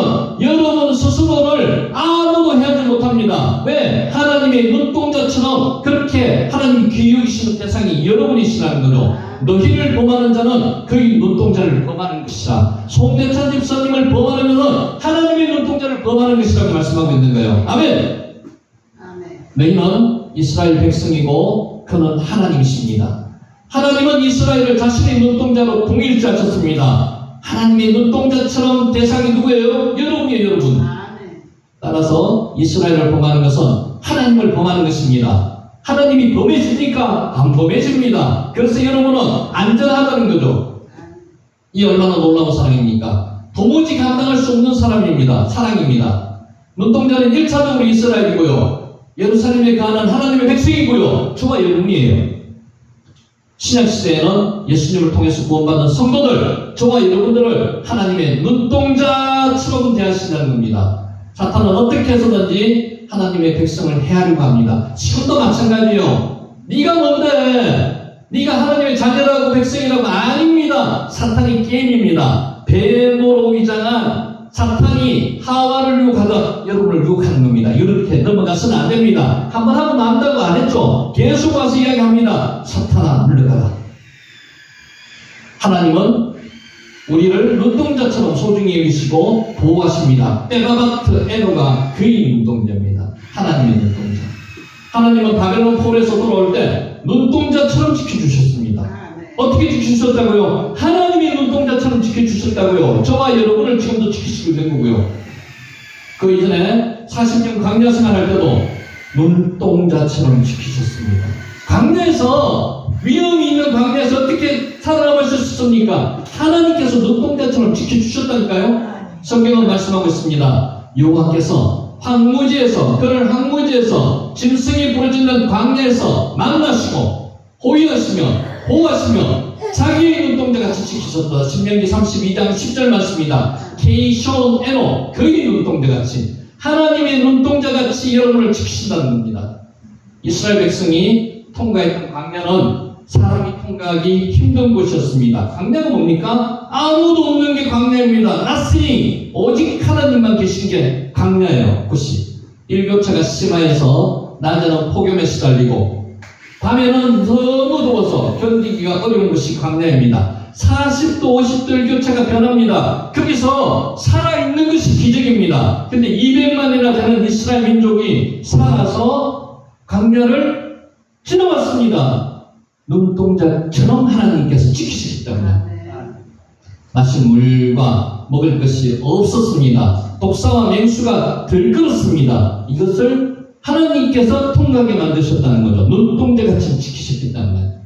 여러분 스스로를 아무도 해하지 못합니다. 왜? 하나님의 눈동자처럼 그렇게 하나님 귀히 여기시는 대상이 여러분이시라는 거죠. 너희를 범하는 자는 그의 눈동자를 범하는 것이라. 송대찬 집사님을 범하는 자는 하나님의 눈동자를 범하는 것이라고 말씀하고 있는 거예요. 아멘. 너희는 이스라엘 백성이고 그는 하나님이십니다. 하나님은 이스라엘을 자신의 눈동자로 통일시하셨습니다. 하나님의 눈동자처럼 대상이 누구예요? 여러분이에요, 여러분. 따라서 이스라엘을 범하는 것은 하나님을 범하는 것입니다. 하나님이 범해집니까? 안 범해집니다. 그래서 여러분은 안전하다는 거죠. 이 얼마나 놀라운 사랑입니까? 도무지 감당할 수 없는 사랑입니다. 눈동자는 1차적으로 이스라엘이고요. 예루살렘에 가는 하나님의 백성이고요. 저와 여러분이에요. 신약시대에는 예수님을 통해서 구원받은 성도들, 저와 여러분들을 하나님의 눈동자처럼 대하신다는 겁니다. 사탄은 어떻게 해서든지 하나님의 백성을 해하려고 합니다. 지금도 마찬가지예요. 네가 뭔데? 네가 하나님의 자녀라고 백성이라고? 아닙니다. 사탄이 게임입니다. 뱀으로 위장한 사탄이 하와를 유혹하다 여러분을 유혹하는 겁니다. 이렇게 넘어가서는 안 됩니다. 한번 하고 만다고 안 했죠. 계속 와서 이야기합니다. 사탄아 물러가라. 하나님은 우리를 눈동자처럼 소중히 여기시고 보호하십니다. 에바바트 에노가 그의 눈동자입니다. 하나님의 눈동자. 하나님은 바벨론 폴에서 돌아올 때 눈동자처럼 지켜주셨습니다. 어떻게 지켜주셨다고요? 하나님의 눈동자처럼 지켜주셨다고요. 저와 여러분을 지금도 지키시고 있는 거고요. 그 이전에 40년 광야 생활할 때도 눈동자처럼 지키셨습니다. 광야에서, 위험이 있는 광야에서 어떻게 살아남으셨습니까? 하나님께서 눈동자처럼 지켜주셨다니까요. 성경은 말씀하고 있습니다. 여호와께서 황무지에서, 그를 황무지에서 짐승이 부러지는 광야에서 만나시고 호위하시며 보호하시며 자기의 눈동자같이 지키셨다. 신명기 32장 10절 말씀입니다. 케이션 에노 그의 눈동자같이, 하나님의 눈동자같이 여러분을 지키신다는 겁니다. 이스라엘 백성이 통과했던 광야는 사람이 통과하기 힘든 곳이었습니다. 광야가 뭡니까? 아무도 없는 게 광야입니다. nothing. 오직 하나님만 계신 게 광야예요. 곳이. 일교차가 심하여서 낮에는 폭염에 시달리고 밤에는 너무 더워서 견디기가 어려운 것이 광야입니다. 40도, 50도 일교차가 변합니다. 거기서 살아있는 것이 기적입니다. 근데 200만이나 되는 이스라엘 민족이 살아서 광야를 지나왔습니다. 눈동자처럼 하나님께서 지키시기 때문에. 마실 물과 먹을 것이 없었습니다. 독사와 맹수가 들끓었습니다. 이것을 하나님께서 통과하게 만드셨다는 거죠. 눈동자같이 지키셨기 때문에.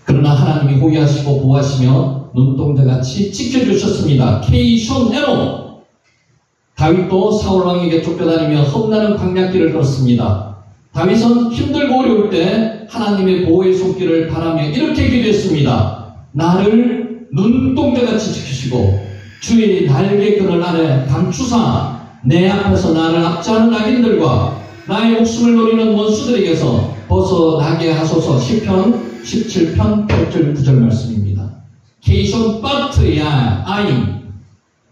그러나 하나님이 호위하시고 보호하시며 눈동자같이 지켜주셨습니다. 케이션 에노. 다윗도 사울왕에게 쫓겨다니며 험난한 광야길을 걸었습니다. 다윗은 힘들고 어려울 때 하나님의 보호의 손길을 바라며 이렇게 기도했습니다. 나를 눈동자같이 지키시고 주의 날개끈을 아래 감추사 내 앞에서 나를 압제하는 악인들과 나의 목숨을 노리는 원수들에게서 벗어나게 하소서. 시편 17편 8절 9절 말씀입니다. 케이션 파트야 아임.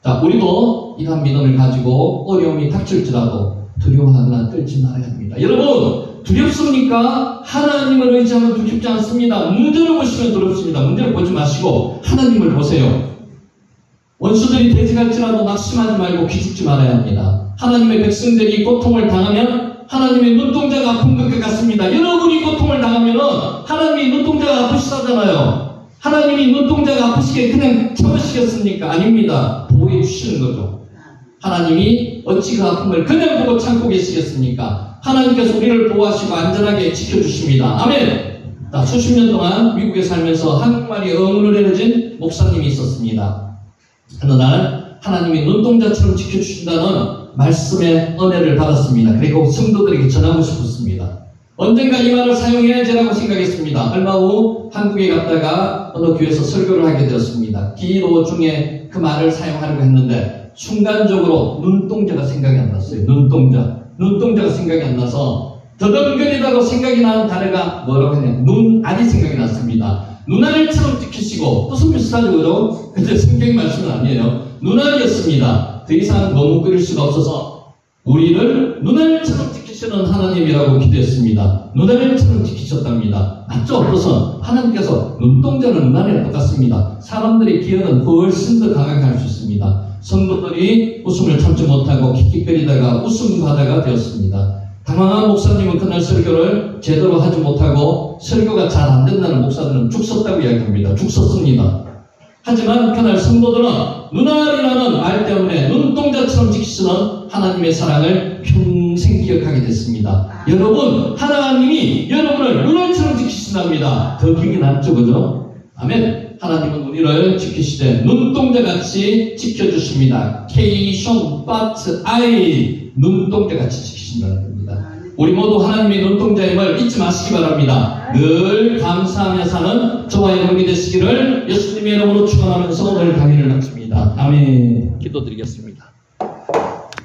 자, 우리도 이런 믿음을 가지고 어려움이 닥칠지라도 두려워하거나 떨지 말아야 합니다. 여러분, 두렵습니까? 하나님을 의지하면 두렵지 않습니다. 문제를 보시면 두렵습니다. 문제를 보지 마시고 하나님을 보세요. 원수들이 대적할지라도 낙심하지 말고 기죽지 말아야 합니다. 하나님의 백성들이 고통을 당하면 하나님의 눈동자가 아픈 것 같습니다. 여러분이 고통을 당하면 하나님의 눈동자가 아프시다잖아요. 하나님이 눈동자가 아프시게 그냥 참으시겠습니까? 아닙니다. 보호해 주시는 거죠. 하나님이 어찌 그 아픔을 그냥 보고 참고 계시겠습니까? 하나님께서 우리를 보호하시고 안전하게 지켜주십니다. 아멘. 자, 수십 년 동안 미국에 살면서 한국말이 의문을 목사님이 있었습니다. 어느 날 하나님이 눈동자처럼 지켜주신다는 말씀의 은혜를 받았습니다. 그리고 성도들에게 전하고 싶었습니다. 언젠가 이 말을 사용해야지라고 생각했습니다. 얼마 후 한국에 갔다가 어느 교회에서 설교를 하게 되었습니다. 기도 중에 그 말을 사용하려고 했는데 순간적으로 눈동자가 생각이 안 났어요. 눈동자가 생각이 안 나서 더듬거리다고 생각이 나는 단어가 뭐라고 했냐면 눈알이 생각이 났습니다. 눈알처럼 지키시고, 무슨 비슷하죠? 그때 성경 말씀은 아니에요. 눈알이었습니다. 더 이상 머뭇거릴 수가 없어서 우리를 눈알처럼 지키시는 하나님이라고 기도했습니다. 눈알처럼 지키셨답니다. 맞죠? 없어서 하나님께서 눈동자는 눈알이랑 똑같습니다. 사람들의 기억은 훨씬 더 강하게 할 수 있습니다. 성도들이 웃음을 참지 못하고 킥킥거리다가 웃음바다가 되었습니다. 당황한 목사님은 그날 설교를 제대로 하지 못하고 설교가 잘 안 된다는 목사들은 죽 썼다고 이야기합니다. 죽 썼습니다. 하지만 그날 성도들은 눈알이라는 말 때문에 눈동자처럼 지키시는 하나님의 사랑을 평생 기억하게 됐습니다. 여러분, 하나님이 여러분을 눈알처럼 지키신답니다. 더 기억이 남죠, 그죠? 아멘. 하나님은 우리를 지키시되 눈동자같이 지켜주십니다. K-shon, but I 눈동자같이 지키신다는 겁니다. 우리 모두 하나님의 눈동자임을 잊지 마시기 바랍니다. 늘 감사하며 사는 저와 여러분이 되시기를 예수님의 이름으로 축원하면서 오늘 강의를 마칩니다. 아멘. 기도드리겠습니다.